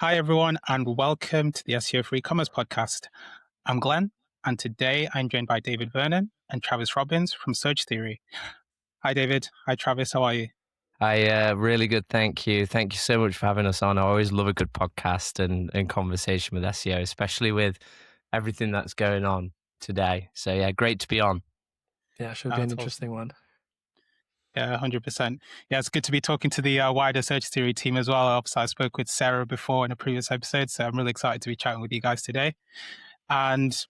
Hi, everyone, and welcome to the SEO for Ecommerce Podcast. I'm Glenn, and today I'm joined by David Vernon and Travis Robbins from Search Theory. Hi, David. Hi, Travis. How are you? Really good. Thank you. Thank you so much for having us on. I always love a good podcast and conversation with SEO, especially with everything that's going on today. So yeah, great to be on. Yeah, should be an interesting one. Yeah, 100%. Yeah, it's good to be talking to the wider Search Theory team as well. Obviously, I spoke with Sarah before in a previous episode, so I'm really excited to be chatting with you guys today. And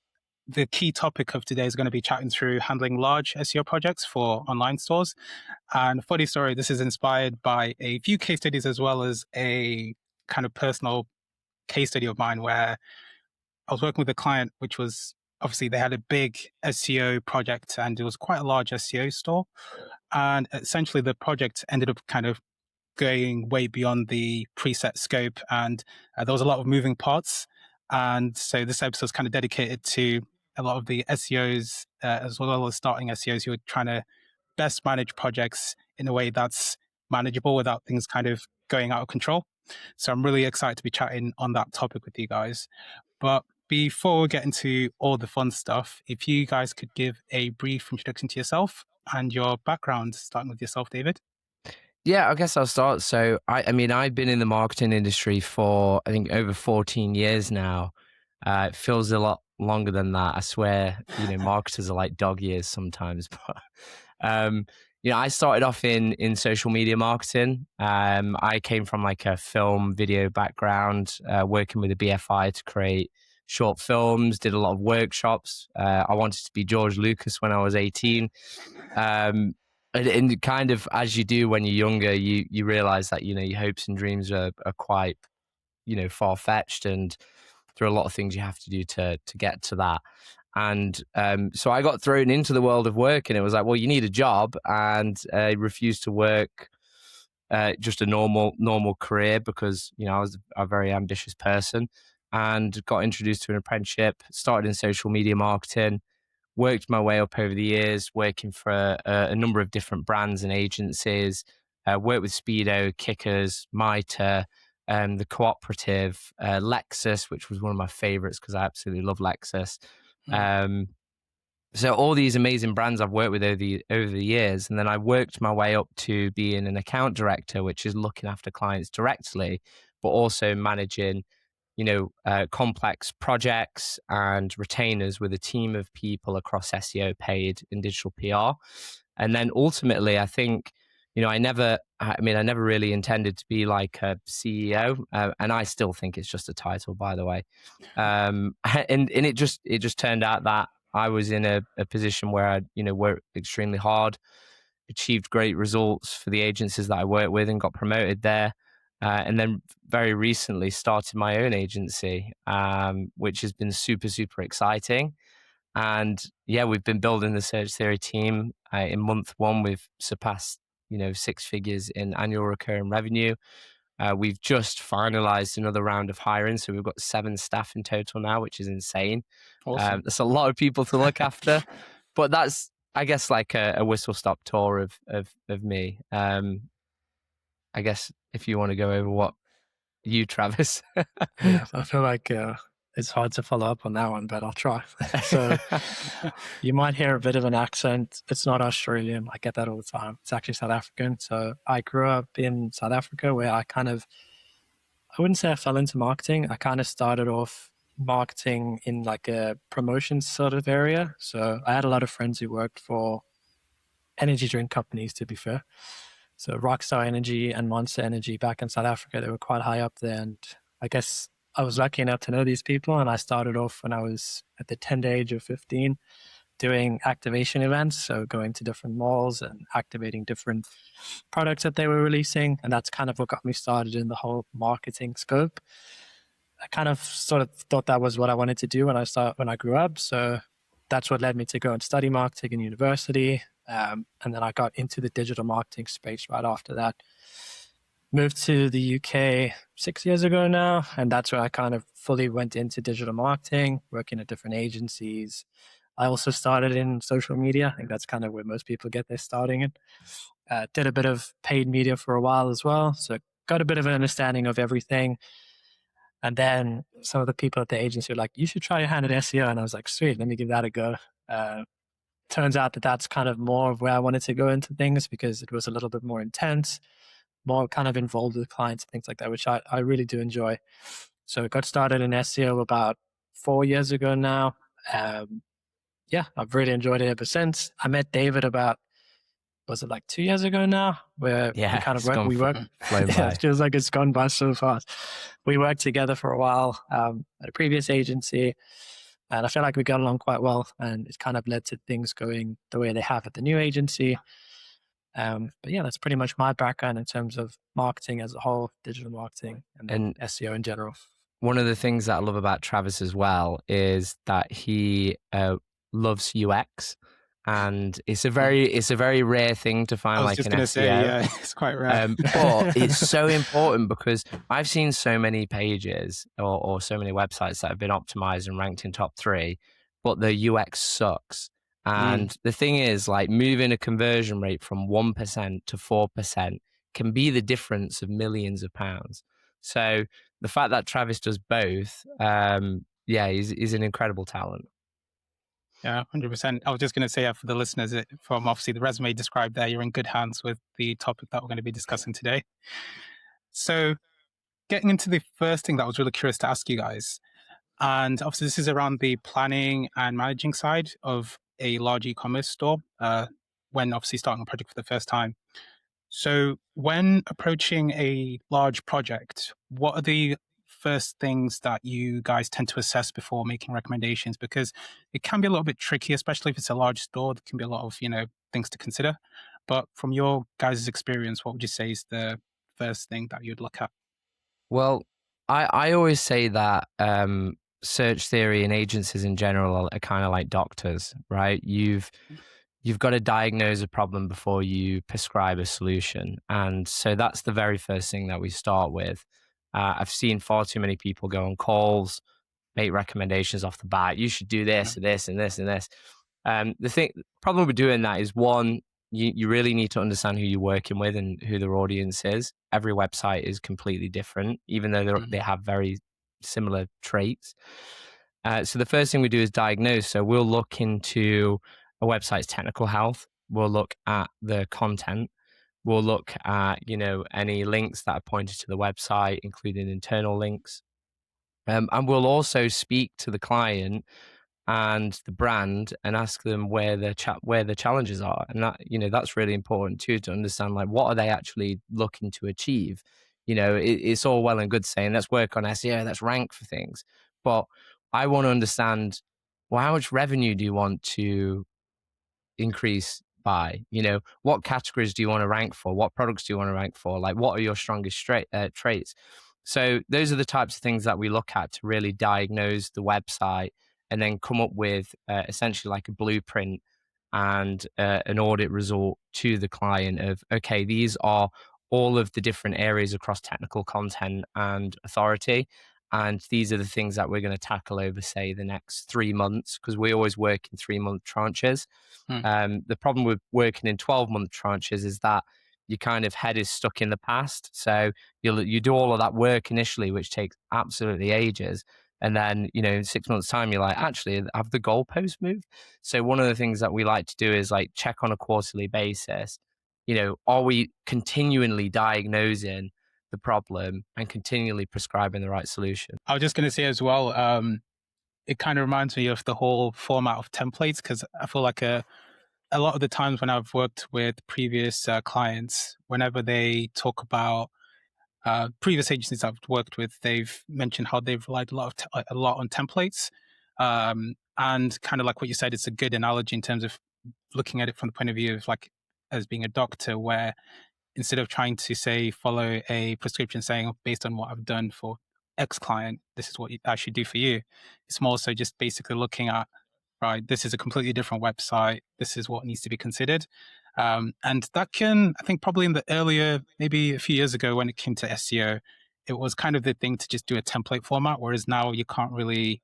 the key topic of today is going to be chatting through handling large SEO projects for online stores. And funny story, this is inspired by a few case studies as well as a kind of personal case study of mine where I was working with a client, which was obviously they had a big SEO project and it was quite a large SEO store. And essentially the project ended up kind of going way beyond the preset scope and there was a lot of moving parts. And so this episode is kind of dedicated to a lot of the SEOs as well as starting SEOs who are trying to best manage projects in a way that's manageable without things kind of going out of control. So I'm really excited to be chatting on that topic with you guys. But before we get into all the fun stuff, if you guys could give a brief introduction to yourself and your background, starting with yourself, David. Yeah, I guess I'll start. So I've been in the marketing industry for, I think, over 14 years now. It feels a lot longer than that. I swear, marketers are like dog years sometimes. But, I started off in social media marketing. I came from like a film video background, working with a BFI to create short films, did a lot of workshops. I wanted to be George Lucas when I was 18. And kind of as you do when you're younger, you realize that, your hopes and dreams are quite, far-fetched, and there are a lot of things you have to do to get to that. And so I got thrown into the world of work, and it was like, well, you need a job, and I refused to work just a normal career because, I was a very ambitious person, and got introduced to an apprenticeship, started in social media marketing, worked my way up over the years, working for a number of different brands and agencies, worked with Speedo, Kickers, Mitre, the Cooperative, Lexus, which was one of my favorites because I absolutely love Lexus. So all these amazing brands I've worked with over the years. And then I worked my way up to being an account director, which is looking after clients directly, but also managing complex projects and retainers with a team of people across SEO, paid, and digital PR. And then ultimately, I think, I never really intended to be like a CEO, and I still think it's just a title, by the way. And it just turned out that I was in a position where I, worked extremely hard, achieved great results for the agencies that I worked with, and got promoted there. And then very recently started my own agency, which has been super, super exciting. And yeah, we've been building the Search Theory team. In month one, we've surpassed, 6 figures in annual recurring revenue. We've just finalized another round of hiring. So we've got 7 staff in total now, which is insane. Awesome. That's a lot of people to look after, but that's, I guess, like a whistle stop tour of me. I guess if you want to go over what you, Travis. Yeah, I feel like it's hard to follow up on that one, but I'll try. So you might hear a bit of an accent. It's not Australian. I get that all the time. It's actually South African. So I grew up in South Africa where I wouldn't say I fell into marketing. I kind of started off marketing in like a promotions sort of area. So I had a lot of friends who worked for energy drink companies, to be fair. So Rockstar Energy and Monster Energy back in South Africa, they were quite high up there. And I guess I was lucky enough to know these people. And I started off when I was at the tender age of 15 doing activation events. So going to different malls and activating different products that they were releasing. And that's kind of what got me started in the whole marketing scope. I kind of sort of thought that was what I wanted to do when I grew up. So that's what led me to go and study marketing in university. And then I got into the digital marketing space right after that. Moved to the UK 6 years ago now, and that's where I kind of fully went into digital marketing, working at different agencies. I also started in social media. I think that's kind of where most people get their starting in. Did a bit of paid media for a while as well, so got a bit of an understanding of everything. And then some of the people at the agency were like, you should try your hand at SEO. And I was like, sweet, let me give that a go. Turns out that that's kind of more of where I wanted to go into things, because it was a little bit more intense, more kind of involved with clients and things like that, which I really do enjoy. So I got started in SEO about 4 years ago now. Yeah, I've really enjoyed it ever since. I met David about, was it like 2 years ago now, where we kind of it's we worked. flown by. It feels like it's gone by so fast. We worked together for a while at a previous agency, and I feel like we got along quite well, and it's kind of led to things going the way they have at the new agency. But yeah, that's pretty much my background in terms of marketing as a whole, digital marketing, and SEO in general. One of the things that I love about Travis as well is that he loves UX, and it's a very rare thing to find. I was like just an going to SEO. say, yeah, it's quite rare. But it's so important, because I've seen so many pages or so many websites that have been optimized and ranked in top 3, but the UX sucks. And the thing is, like, moving a conversion rate from 1% to 4% can be the difference of millions of pounds. So the fact that Travis does both, he's an incredible talent. Yeah, 100%. I was just going to say, for the listeners, from obviously the resume described there, you're in good hands with the topic that we're going to be discussing today. So getting into the first thing that I was really curious to ask you guys, and obviously this is around the planning and managing side of a large e-commerce store, when obviously starting a project for the first time. So when approaching a large project, what are the first things that you guys tend to assess before making recommendations? Because it can be a little bit tricky, especially if it's a large store. There can be a lot of, things to consider. But from your guys' experience, what would you say is the first thing that you'd look at? Well, I always say that search theory and agencies in general are kind of like doctors, right? You've got to diagnose a problem before you prescribe a solution. And so that's the very first thing that we start with. I've seen far too many people go on calls, make recommendations off the bat. You should do this and this and this and this. The problem with doing that is, one, you really need to understand who you're working with and who their audience is. Every website is completely different, even though they have very similar traits. So the first thing we do is diagnose. So we'll look into a website's technical health. We'll look at the content. We'll look at, any links that are pointed to the website, including internal links. And we'll also speak to the client and the brand and ask them where the challenges are. And that, that's really important too, to understand, like, what are they actually looking to achieve? It's all well and good saying, let's work on SEO, let's rank for things. But I want to understand, well, how much revenue do you want to increase by? What categories do you want to rank for? What products do you want to rank for? Like, what are your strongest traits? So those are the types of things that we look at to really diagnose the website, and then come up with essentially like a blueprint and an audit result to the client of, okay, these are all of the different areas across technical content and authority. And these are the things that we're going to tackle over, say, the next 3 months, because we always work in 3-month tranches. The problem with working in 12-month tranches is that your kind of head is stuck in the past. So you do all of that work initially, which takes absolutely ages. And then, in 6 months' time, you're like, actually, have the goalposts moved? So one of the things that we like to do is, like, check on a quarterly basis. Are we continually diagnosing the problem and continually prescribing the right solution? I was just going to say as well, it kind of reminds me of the whole format of templates, because I feel like a lot of the times when I've worked with previous clients, whenever they talk about previous agencies I've worked with, they've mentioned how they've relied a lot on templates, and kind of like what you said, it's a good analogy in terms of looking at it from the point of view of, like, as being a doctor, where instead of trying to, say, follow a prescription saying, based on what I've done for X client, this is what I should do for you. It's more so just basically looking at, right, this is a completely different website. This is what needs to be considered. And that can, I think, probably in the earlier, maybe a few years ago when it came to SEO, it was kind of the thing to just do a template format, whereas now you can't really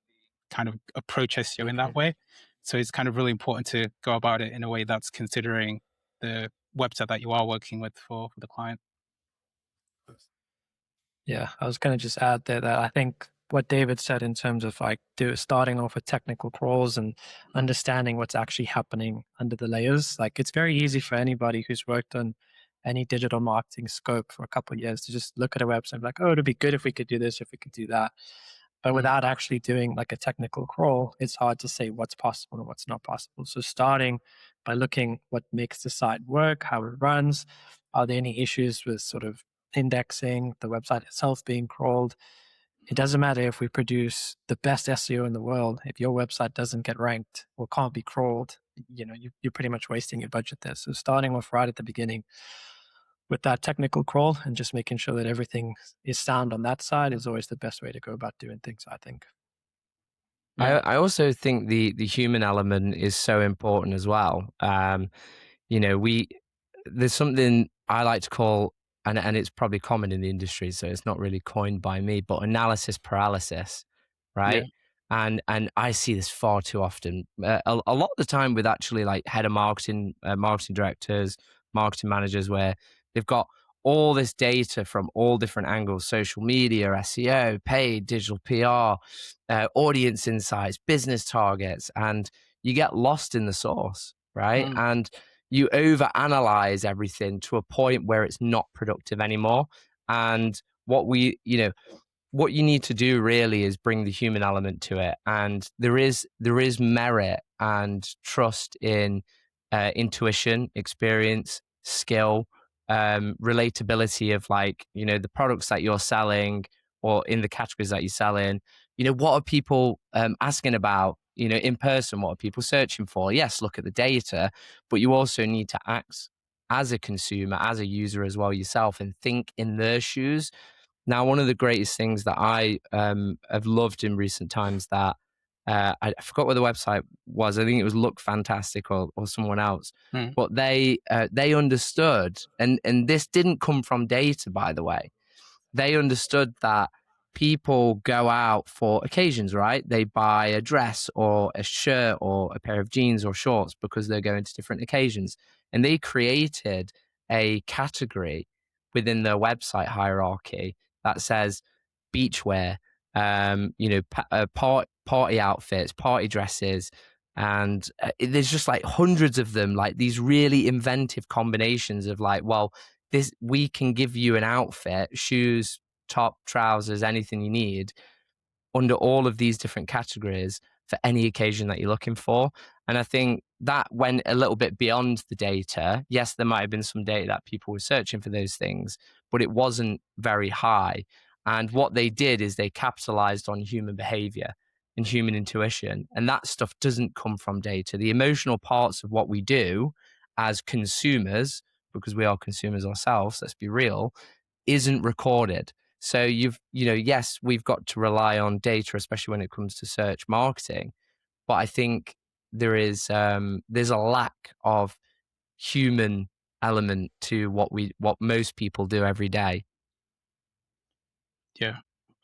kind of approach SEO in that way. So it's kind of really important to go about it in a way that's considering the website that you are working with for the client. Yeah, I was going to just add there that I think what David said in terms of like starting off with technical crawls and understanding what's actually happening under the layers. Like it's very easy for anybody who's worked on any digital marketing scope for a couple of years to just look at a website and be like, oh, it'd be good if we could do this, if we could do that. But without actually doing like a technical crawl, it's hard to say what's possible and what's not possible. So starting by looking what makes the site work, how it runs, are there any issues with sort of indexing, the website itself being crawled? It doesn't matter if we produce the best SEO in the world. If your website doesn't get ranked or can't be crawled, you're pretty much wasting your budget there. So starting off right at the beginning with that technical crawl and just making sure that everything is sound on that side is always the best way to go about doing things, I think. Yeah. I also think the human element is so important as well. There's something I like to call, and it's probably common in the industry, so it's not really coined by me, but analysis paralysis, right? And I see this far too often. A lot of the time with actually like head of marketing, marketing directors, marketing managers, where they've got all this data from all different angles: social media, SEO, paid, digital PR, audience insights, business targets, and you get lost in the source, right? And you overanalyze everything to a point where it's not productive anymore. And what you need to do really is bring the human element to it. And there is merit and trust in intuition, experience, skill, relatability of the products that you're selling or in the categories that you sell in. What are people asking about? In person, what are people searching for? Yes, look at the data, but you also need to act as a consumer, as a user as well yourself, and think in their shoes. Now, one of the greatest things that I have loved in recent times that I forgot what the website was. I think it was Look Fantastic or someone else, but they understood, and this didn't come from data, by the way. They understood that people go out for occasions, right? They buy a dress or a shirt or a pair of jeans or shorts because they're going to different occasions. And they created a category within their website hierarchy that says beachwear, party outfits, party dresses. And there's just like hundreds of them, like these really inventive combinations of like, well, we can give you an outfit, shoes, top, trousers, anything you need under all of these different categories for any occasion that you're looking for. And I think that went a little bit beyond the data. Yes, there might have been some data that people were searching for those things, but it wasn't very high. And what they did is they capitalized on human behavior and human intuition. And that stuff doesn't come from data. The emotional parts of what we do as consumers, because we are consumers ourselves, let's be real, isn't recorded. So yes, we've got to rely on data, especially when it comes to search marketing. But I think there's a lack of human element to what most people do every day. Yeah,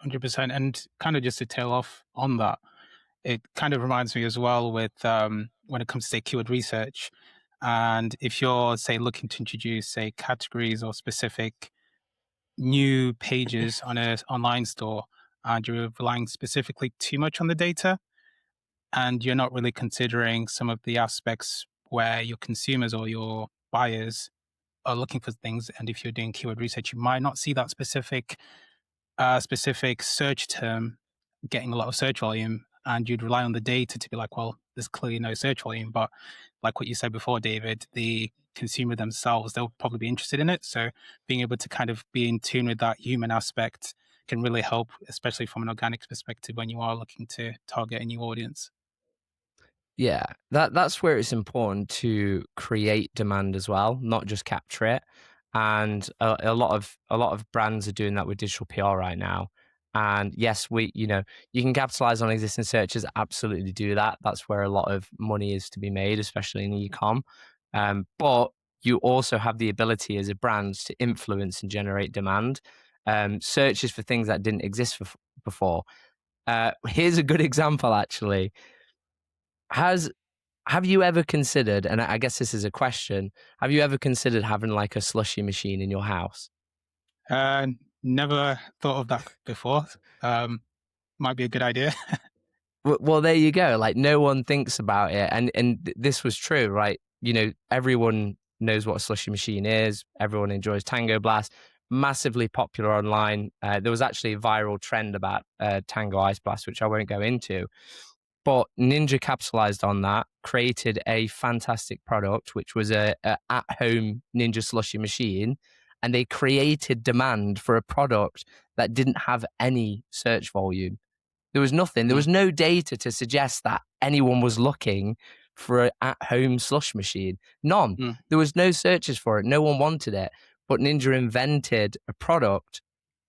100%. And kind of just to tail off on that, it kind of reminds me as well with when it comes to, say, keyword research. And if you're, say, looking to introduce, say, categories or specific new pages on an online store, and you're relying specifically too much on the data, and you're not really considering some of the aspects where your consumers or your buyers are looking for things. And if you're doing keyword research, you might not see that specific search term getting a lot of search volume, and you'd rely on the data to be like, well, there's clearly no search volume. But like what you said before, David, the consumer themselves, they'll probably be interested in it. So being able to kind of be in tune with that human aspect can really help, especially from an organic perspective when you are looking to target a new audience. Yeah, that's where it's important to create demand as well, not just capture it. And a lot of brands are doing that with digital PR right now. And yes, you can capitalize on existing searches, absolutely do that. That's where a lot of money is to be made, especially in e-com. But you also have the ability as a brand to influence and generate demand. Searches for things that didn't exist before. Here's a good example, actually. Have you ever considered, and I guess this is a question, have you ever considered having like a slushy machine in your house? Never thought of that before. Might be a good idea. Well, there you go. Like no one thinks about it, and this was true, right? You know, everyone knows what a slushy machine is. Everyone enjoys Tango Blast. Massively popular online. There was actually a viral trend about Tango Ice Blast, which I won't go into. But Ninja capitalized on that, created a fantastic product, which was a at-home Ninja slushy machine, and they created demand for a product that didn't have any search volume. There was nothing. There was no data to suggest that anyone was looking for an at-home slush machine. None. There was no searches for it. No one wanted it. But Ninja invented a product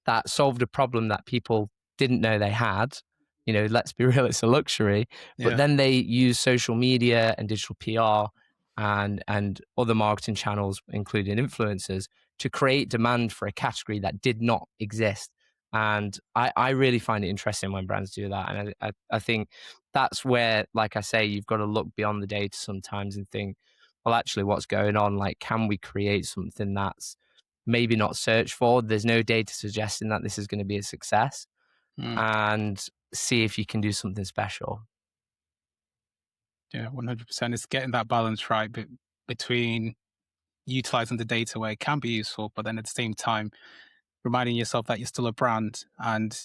that solved a problem that people didn't know they had. You know, let's be real, it's a luxury. But then they use social media and digital PR and other marketing channels, including influencers, to create demand for a category that did not exist. And I really find it interesting when brands do that. And I think that's where, like I say, you've got to look beyond the data sometimes and think, well, actually, what's going on? Like, can we create something that's maybe not searched for? There's no data suggesting that this is going to be a success. And see if you can do something special. Yeah, 100%. It's getting that balance right between utilizing the data where it can be useful, but then at the same time, reminding yourself that you're still a brand and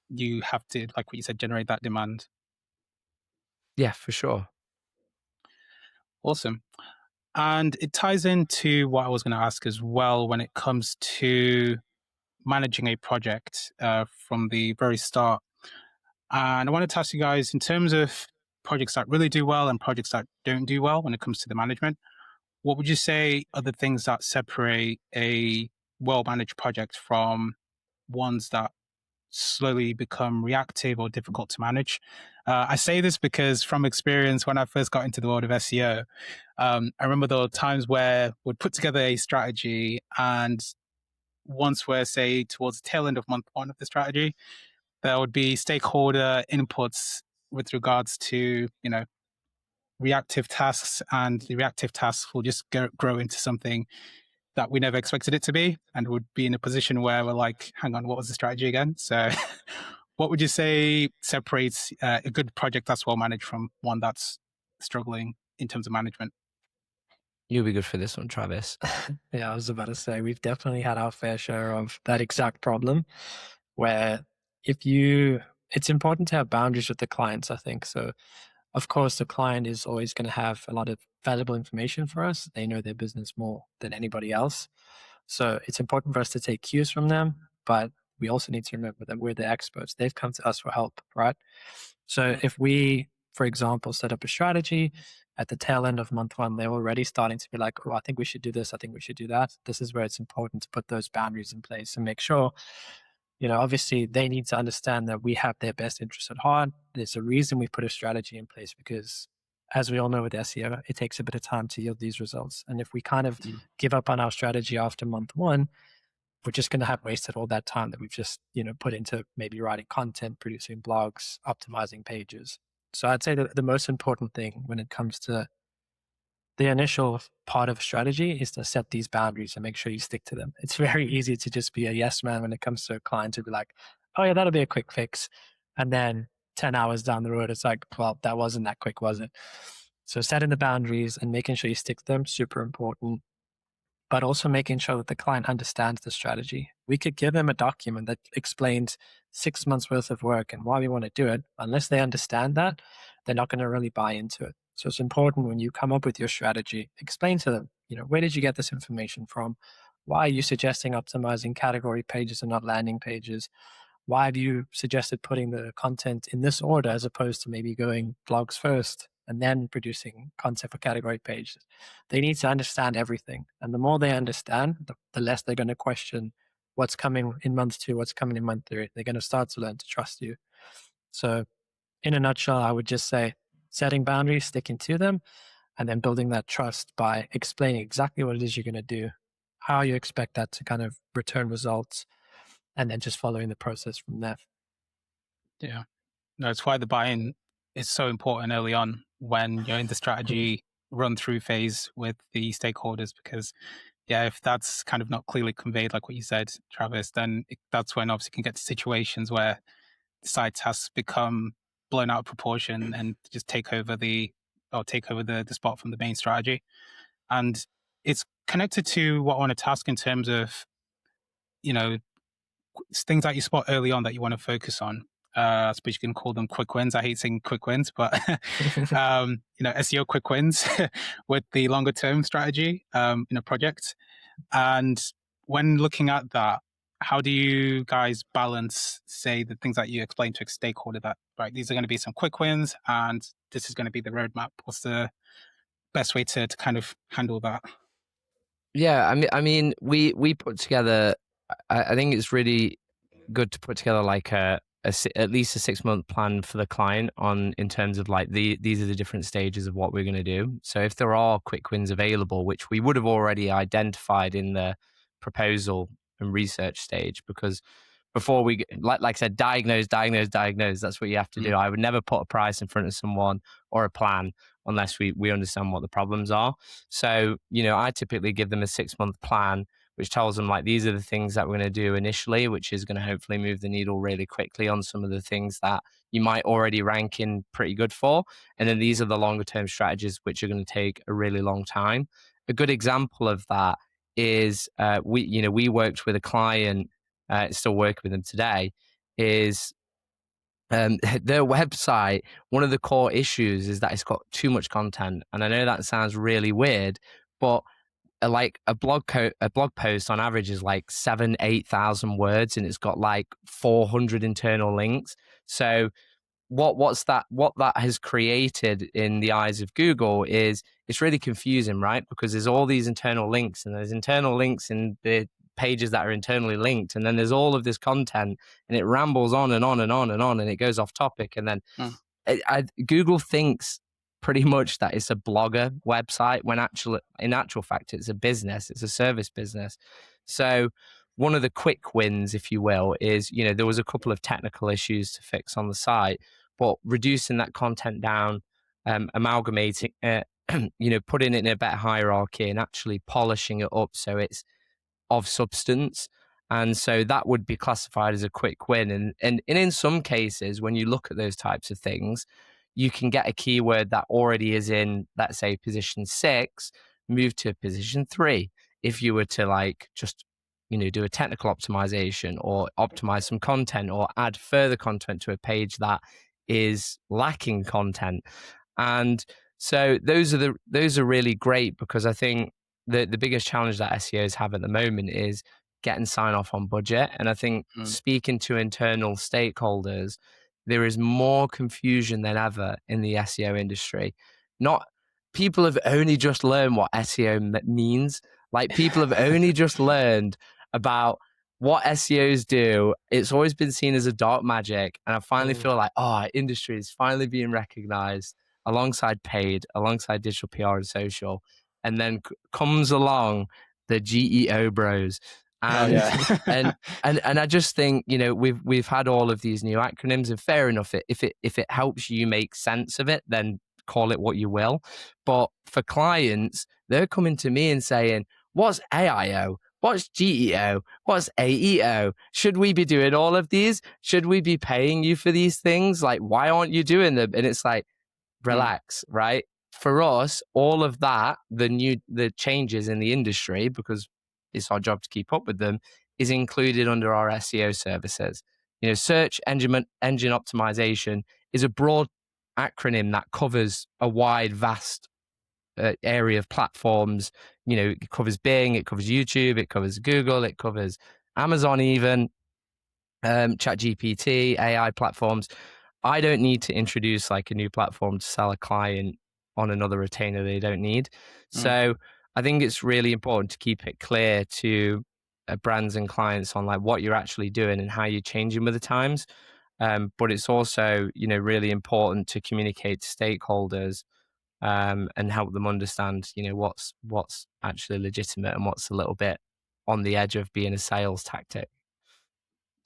you have to, like what you said, generate that demand. Yeah, for sure. Awesome. And it ties into what I was going to ask as well when it comes to managing a project from the very start. And I wanted to ask you guys, in terms of projects that really do well and projects that don't do well when it comes to the management, what would you say are the things that separate a well-managed project from ones that slowly become reactive or difficult to manage? I say this because from experience, when I first got into the world of SEO, I remember there were times where we'd put together a strategy, and once we're, say, towards the tail end of month one of the strategy, there would be stakeholder inputs with regards to, reactive tasks, and the reactive tasks will just grow into something that we never expected it to be, and would be in a position where we're like, hang on, what was the strategy again? So what would you say separates a good project that's well managed from one that's struggling in terms of management? You'll be good for this one, Travis. Yeah, I was about to say, we've definitely had our fair share of that exact problem where it's important to have boundaries with the clients, I think. So, of course, the client is always going to have a lot of valuable information for us. They know their business more than anybody else. So it's important for us to take cues from them, but we also need to remember that we're the experts. They've come to us for help, right? So if we, for example, set up a strategy at the tail end of month one, they're already starting to be like, oh, I think we should do this. I think we should do that. This is where it's important to put those boundaries in place and make sure, obviously they need to understand that we have their best interests at heart. There's a reason we put a strategy in place because, as we all know with SEO, it takes a bit of time to yield these results. And if we kind of give up on our strategy after month one, we're just going to have wasted all that time that we've just, put into maybe writing content, producing blogs, optimizing pages. So I'd say that the most important thing when it comes to the initial part of strategy is to set these boundaries and make sure you stick to them. It's very easy to just be a yes man when it comes to a client to be like, oh yeah, that'll be a quick fix. And then 10 hours down the road, it's like, well, that wasn't that quick, was it? So setting the boundaries and making sure you stick to them, super important. But also making sure that the client understands the strategy. We could give them a document that explains 6 months worth of work and why we want to do it. Unless they understand that, they're not going to really buy into it. So it's important when you come up with your strategy, explain to them, where did you get this information from? Why are you suggesting optimizing category pages and not landing pages? Why have you suggested putting the content in this order as opposed to maybe going blogs first and then producing content for category pages? They need to understand everything. And the more they understand, the less they're going to question what's coming in month 2, what's coming in month 3. They're going to start to learn to trust you. So in a nutshell, I would just say setting boundaries, sticking to them, and then building that trust by explaining exactly what it is you're going to do, how you expect that to kind of return results, and then just following the process from there. Yeah. No, it's why the buy-in is so important early on when you're in the strategy run through phase with the stakeholders, because yeah, if that's kind of not clearly conveyed, like what you said, Travis, then that's when obviously you can get to situations where the side tasks become blown out of proportion and just take over the spot from the main strategy. And it's connected to what I want to task in terms of, you know, things that you spot early on that you want to focus on. I suppose you can call them quick wins. I hate saying quick wins, but SEO quick wins with the longer term strategy in a project. And when looking at that, how do you guys balance, say, the things that you explain to a stakeholder that, right, these are going to be some quick wins and this is going to be the roadmap? What's the best way to kind of handle that? Yeah, I mean, we put together. I think it's really good to put together like at least a 6-month plan for the client in terms of like these are the different stages of what we're going to do. So if there are quick wins available, which we would have already identified in the proposal and research stage, because before we like I said, diagnose. That's what you have to do. I would never put a price in front of someone or a plan unless we understand what the problems are. So, I typically give them a 6-month plan, which tells them like, these are the things that we're going to do initially, which is going to hopefully move the needle really quickly on some of the things that you might already rank in pretty good for. And then these are the longer term strategies, which are going to take a really long time. A good example of that is we worked with a client, still working with them today, is their website. One of the core issues is that it's got too much content. And I know that sounds really weird, but like a blog post on average is like 8,000 words, and it's got like 400 internal links. So what that has created in the eyes of Google is it's really confusing, right? Because there's all these internal links, and there's internal links in the pages that are internally linked, and then there's all of this content, and it rambles on and on and on and on, and it goes off topic, and then Google thinks pretty much that it's a blogger website when in actual fact it's a business, it's a service business. So one of the quick wins, if you will, is there was a couple of technical issues to fix on the site, but reducing that content down, amalgamating putting it in a better hierarchy and actually polishing it up so it's of substance. And so that would be classified as a quick win. And in some cases, when you look at those types of things, you can get a keyword that already is in, let's say, position 6, move to position 3. If you were to just, do a technical optimization or optimize some content or add further content to a page that is lacking content. And so those are really great, because I think the biggest challenge that SEOs have at the moment is getting sign off on budget. And I think speaking to internal stakeholders, there is more confusion than ever in the SEO industry. People have only just learned what SEO means. Like, people have only just learned about what SEOs do. It's always been seen as a dark magic. And I finally feel like, our industry is finally being recognized alongside paid, alongside digital PR and social. And then comes along the GEO bros. And and I just think, we've had all of these new acronyms, and fair enough, if it helps you make sense of it, then call it what you will. But for clients, they're coming to me and saying, what's AIO? What's GEO? What's AEO? Should we be doing all of these? Should we be paying you for these things? Like, why aren't you doing them? And it's like, relax, right? For us, all of that, the changes in the industry, because it's our job to keep up with them, is included under our SEO services. Search engine optimization is a broad acronym that covers a wide, vast area of platforms. It covers Bing, it covers YouTube, it covers Google, it covers Amazon, even ChatGPT, AI platforms. I don't need to introduce like a new platform to sell a client on another retainer they don't need. So I think it's really important to keep it clear to brands and clients on like what you're actually doing and how you're changing with the times. But it's also, really important to communicate to stakeholders and help them understand, what's actually legitimate and what's a little bit on the edge of being a sales tactic.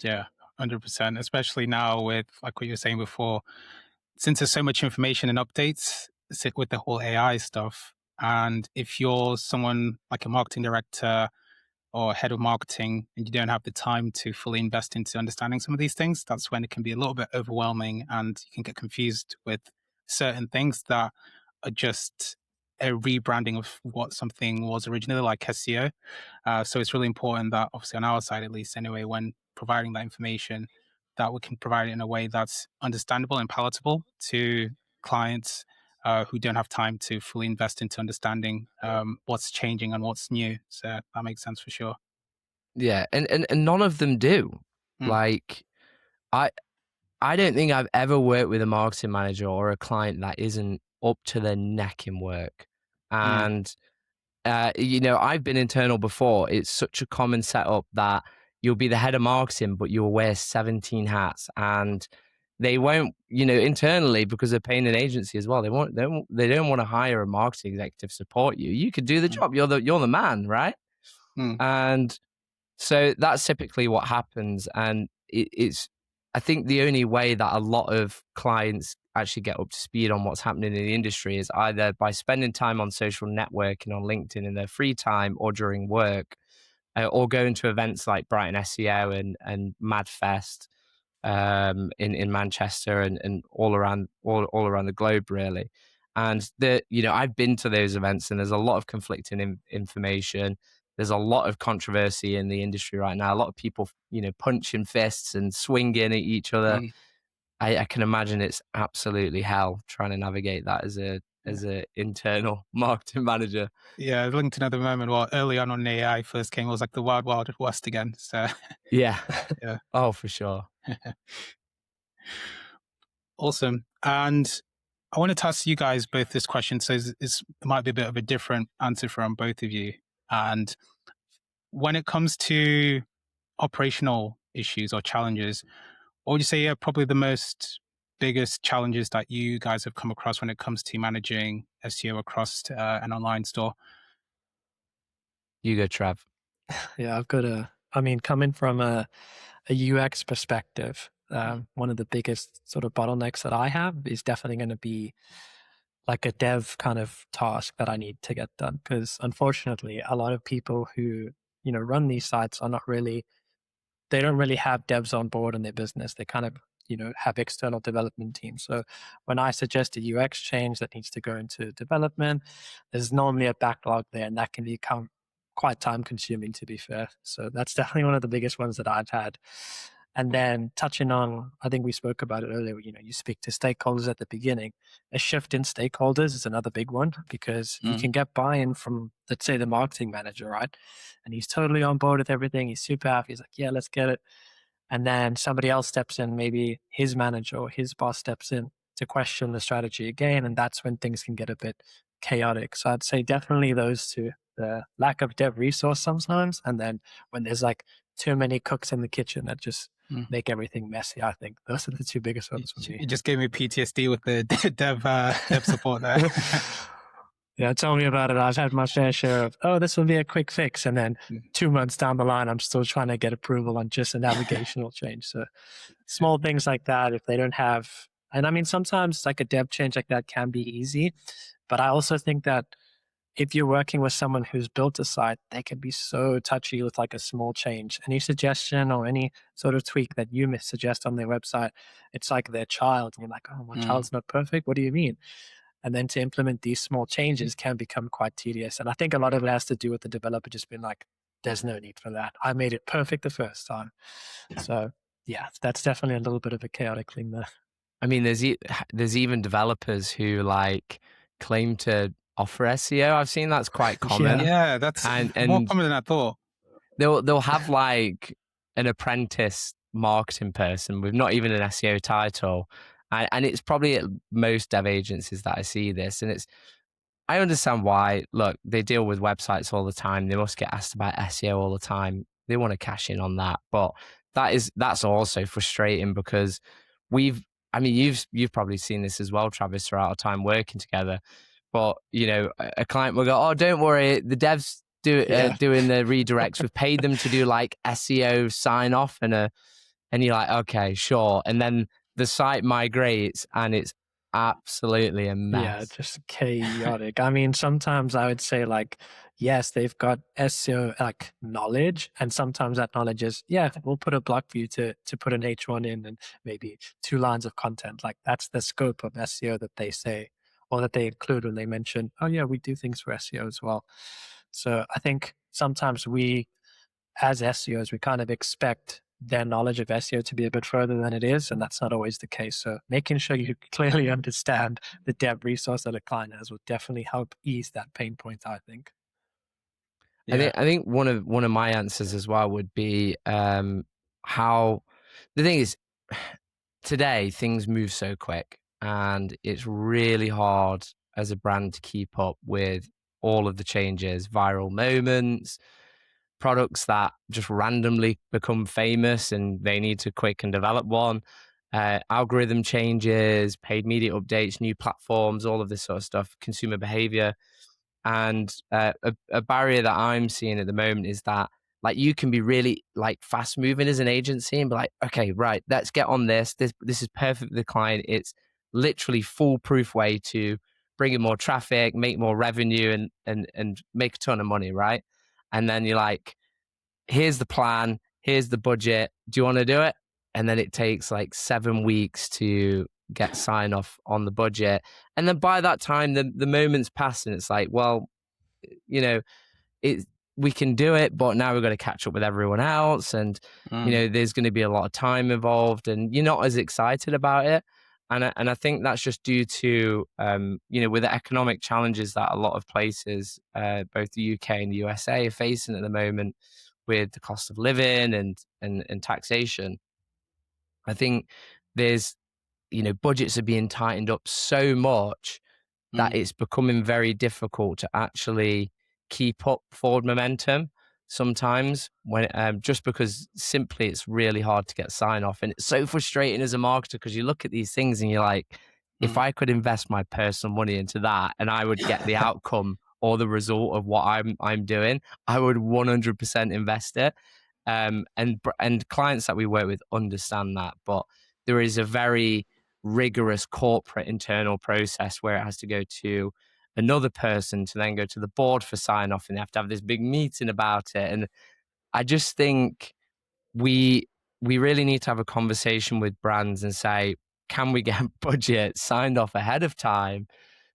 Yeah, 100%. Especially now with, like what you were saying before, since there's so much information and updates with the whole AI stuff, And if you're someone like a marketing director or head of marketing and you don't have the time to fully invest into understanding some of these things, that's when it can be a little bit overwhelming and you can get confused with certain things that are just a rebranding of what something was originally, like SEO. So it's really important that, obviously on our side at least anyway, when providing that information, that we can provide it in a way that's understandable and palatable to clients who don't have time to fully invest into understanding what's changing and what's new. So that makes sense for sure. Yeah, and none of them do. Mm. Like, I don't think I've ever worked with a marketing manager or a client that isn't up to their neck in work. And I've been internal before. It's such a common setup that you'll be the head of marketing, but you'll wear 17 hats, and they won't, internally, because they're paying an agency as well. They don't want to hire a marketing executive to support you. You could do the job. You're the man, right? Mm. And so that's typically what happens. And it's, I think the only way that a lot of clients actually get up to speed on what's happening in the industry is either by spending time on social networking on LinkedIn in their free time or during work, or going to events like Brighton SEO and MadFest in Manchester and all around the globe, really. And I've been to those events, and there's a lot of conflicting information. There's a lot of controversy in the industry right now. A lot of people, punching fists and swinging at each other. Mm. I can imagine it's absolutely hell trying to navigate that as a internal marketing manager. Yeah, LinkedIn at the moment, well, early on when AI first came, it was like the wild, wild west again. So Yeah. yeah. Oh, for sure. Awesome. And I wanted to ask you guys both this question. So it might be a bit of a different answer from both of you. And when it comes to operational issues or challenges, what would you say are probably the biggest challenges that you guys have come across when it comes to managing SEO across an online store? You go, Trav. Yeah, I've got coming from a UX perspective, one of the biggest sort of bottlenecks that I have is definitely going to be like a dev kind of task that I need to get done. Because unfortunately, a lot of people who, run these sites are not really, they don't really have devs on board in their business. They kind of, have external development teams. So when I suggest a UX change that needs to go into development, there's normally a backlog there, and that can become quite time consuming, to be fair. So that's definitely one of the biggest ones that I've had. And then touching on, I think we spoke about it earlier, you speak to stakeholders at the beginning. A shift in stakeholders is another big one, because you can get buy-in from, let's say, the marketing manager, right? And he's totally on board with everything. He's super happy. He's like, yeah, let's get it. And then somebody else steps in, maybe his manager or his boss steps in to question the strategy again. And that's when things can get a bit chaotic. So I'd say definitely those two, the lack of dev resource sometimes. And then when there's like too many cooks in the kitchen that just make everything messy, I think those are the two biggest ones for me. You just gave me PTSD with the dev support there. Yeah, tell me about it. I've had my fair share of, this will be a quick fix. And then 2 months down the line, I'm still trying to get approval on just a navigational change. So small things like that, if they don't have, and I mean, sometimes like a dev change like that can be easy, but I also think that if you're working with someone who's built a site, they can be so touchy with like a small change. Any suggestion or any sort of tweak that you suggest on their website, it's like their child. And you're like, oh, my child's not perfect. What do you mean? And then to implement these small changes can become quite tedious. And I think a lot of it has to do with the developer just being like, there's no need for that. I made it perfect the first time. So yeah, that's definitely a little bit of a chaotic thing there. I mean, there's even developers who like claim to offer SEO. I've seen that's quite common. Yeah, that's more common than I thought. They'll have like an apprentice marketing person with not even an SEO title. And it's probably at most dev agencies that I see this. And I understand why. Look, they deal with websites all the time. They must get asked about SEO all the time. They want to cash in on that. But that's also frustrating, because you've probably seen this as well, Travis, throughout our time working together. But, a client will go, oh, don't worry, the devs doing the redirects. We've paid them to do like SEO sign off and you're like, okay, sure. And then the site migrates and it's absolutely a Yeah, mess. just chaotic. I mean, sometimes I would say like, yes, they've got SEO like knowledge, and sometimes that knowledge is, yeah, we'll put a block for you to put an H1 in and maybe 2 lines of content. Like that's the scope of SEO that they say or that they include when they mention, oh yeah, we do things for SEO as well. So I think sometimes we, as SEOs, we kind of expect their knowledge of SEO to be a bit further than it is, and that's not always the case. So making sure you clearly understand the dev resource that a client has will definitely help ease that pain point, I think. Yeah. I think one of my answers as well would be how the thing is today things move so quick, and it's really hard as a brand to keep up with all of the changes, viral moments, products that just randomly become famous and they need to quick and develop one, algorithm changes, paid media updates, new platforms, all of this sort of stuff, consumer behavior. And a barrier that I'm seeing at the moment is that like you can be really like fast moving as an agency and be like, okay, right, let's get on this. This is perfect for the client. It's literally foolproof way to bring in more traffic, make more revenue, and make a ton of money, right? And then you're like, here's the plan, here's the budget. Do you want to do it? And then it takes like 7 weeks to get sign off on the budget. And then by that time, the moment's passed and it's like, well, you know, it, we can do it, but now we've got to catch up with everyone else. And, there's going to be a lot of time involved and you're not as excited about it. And I think that's just due to, with the economic challenges that a lot of places, both the UK and the USA are facing at the moment with the cost of living and taxation. I think there's, budgets are being tightened up so much that it's becoming very difficult to actually keep up forward momentum sometimes when just because simply it's really hard to get sign off. And it's so frustrating as a marketer because you look at these things and you're like, if I could invest my personal money into that and I would get the outcome or the result of what I'm doing, I would 100% invest it. And clients that we work with understand that, but there is a very rigorous corporate internal process where it has to go to another person to then go to the board for sign off, and they have to have this big meeting about it. And I just think we really need to have a conversation with brands and say, can we get budget signed off ahead of time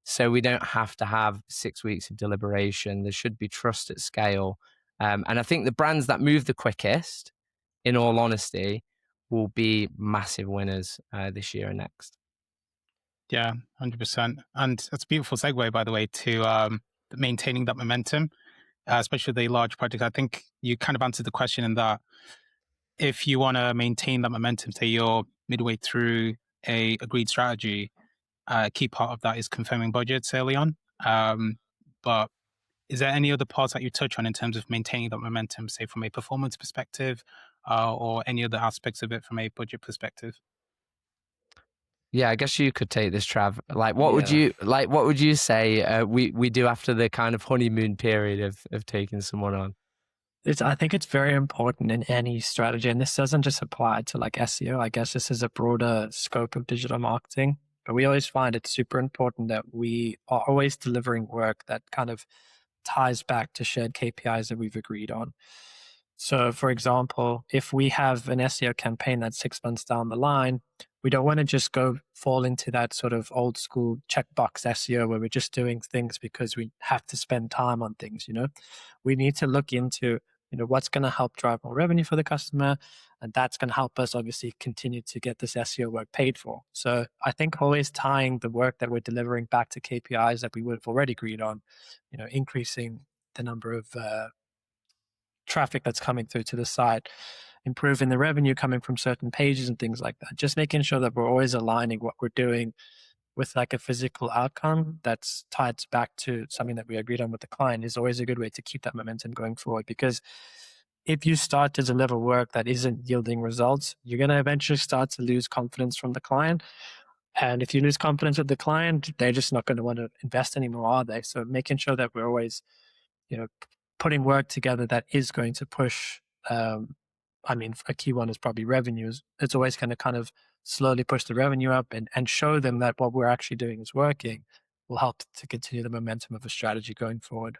so we don't have to have 6 weeks of deliberation? There should be trust at scale. And I think the brands that move the quickest, in all honesty, will be massive winners this year and next. Yeah, 100%. And that's a beautiful segue, by the way, to maintaining that momentum, especially the large projects. I think you kind of answered the question in that if you want to maintain that momentum, say you're midway through a agreed strategy, a key part of that is confirming budgets early on. But is there any other parts that you touch on in terms of maintaining that momentum, say from a performance perspective, or any other aspects of it from a budget perspective? Yeah, I guess you could take this, Trav. Like, what would you say we do after the kind of honeymoon period of taking someone on? I think it's very important in any strategy, and this doesn't just apply to like SEO. I guess this is a broader scope of digital marketing, but we always find it's super important that we are always delivering work that kind of ties back to shared KPIs that we've agreed on. So, for example, if we have an SEO campaign that's 6 months down the line, we don't want to just go fall into that sort of old school checkbox SEO where we're just doing things because we have to spend time on things. We need to look into what's going to help drive more revenue for the customer, and that's going to help us obviously continue to get this SEO work paid for. So I think always tying the work that we're delivering back to KPIs that we would have already agreed on, increasing the number of traffic that's coming through to the site, improving the revenue coming from certain pages and things like that. Just making sure that we're always aligning what we're doing with like a physical outcome that's tied back to something that we agreed on with the client is always a good way to keep that momentum going forward. Because if you start to deliver work that isn't yielding results, you're going to eventually start to lose confidence from the client. And if you lose confidence with the client, they're just not going to want to invest anymore, are they? So making sure that we're always, putting work together that is going to push, a key one is probably revenues. It's always going to kind of slowly push the revenue up and show them that what we're actually doing is working will help to continue the momentum of a strategy going forward.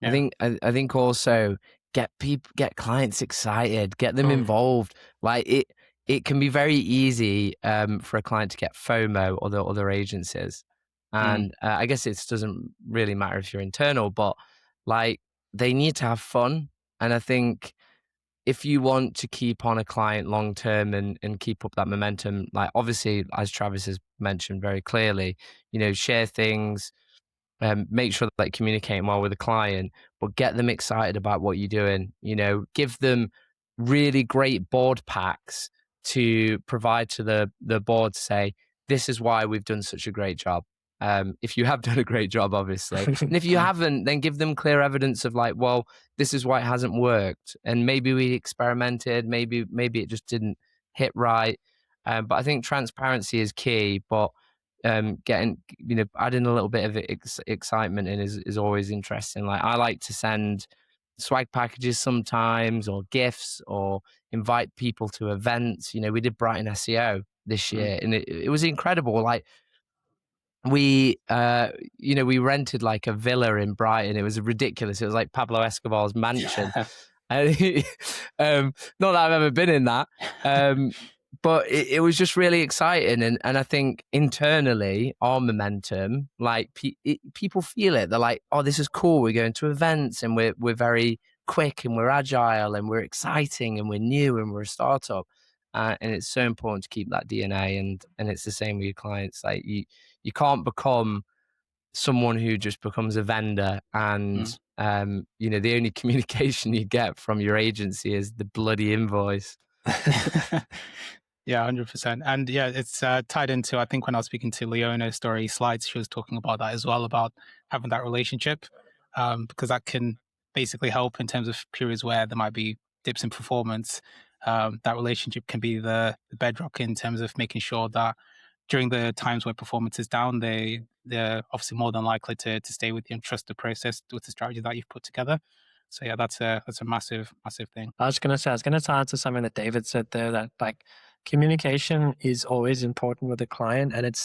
Yeah. I think also get clients excited, get them involved. Like it can be very easy for a client to get FOMO or the other agencies, and I guess it doesn't really matter if you're internal, but like they need to have fun. And I think if you want to keep on a client long term and keep up that momentum, like obviously as Travis has mentioned very clearly, share things. Make sure that communicating well with the client, but get them excited about what you're doing. Give them really great board packs to provide to the board to say, this is why we've done such a great job. If you have done a great job, obviously. And if you haven't, then give them clear evidence of like, well, this is why it hasn't worked. And maybe we experimented, maybe it just didn't hit right. But I think transparency is key, but getting, adding a little bit of excitement in is always interesting. Like I like to send swag packages sometimes, or gifts, or invite people to events. We did Brighton SEO this year, and it was incredible. Like we rented like a villa in Brighton. It was ridiculous. It was like Pablo Escobar's mansion. Not that I've ever been in that. But it was just really exciting. And I think internally, our momentum, like people feel it. They're like, oh, this is cool. We're going to events and we're very quick and we're agile and we're exciting and we're new and we're a startup. And it's so important to keep that DNA. And it's the same with your clients. Like you can't become someone who just becomes a vendor and, the only communication you get from your agency is the bloody invoice. Yeah, 100%. And yeah, it's tied into, I think when I was speaking to Leona's story slides, she was talking about that as well, about having that relationship, because that can basically help in terms of periods where there might be dips in performance. That relationship can be the bedrock in terms of making sure that during the times where performance is down, they're obviously more than likely to stay with you and trust the process with the strategy that you've put together. So yeah, that's a massive thing. I was going to tie into something that David said there, that like communication is always important with the client, and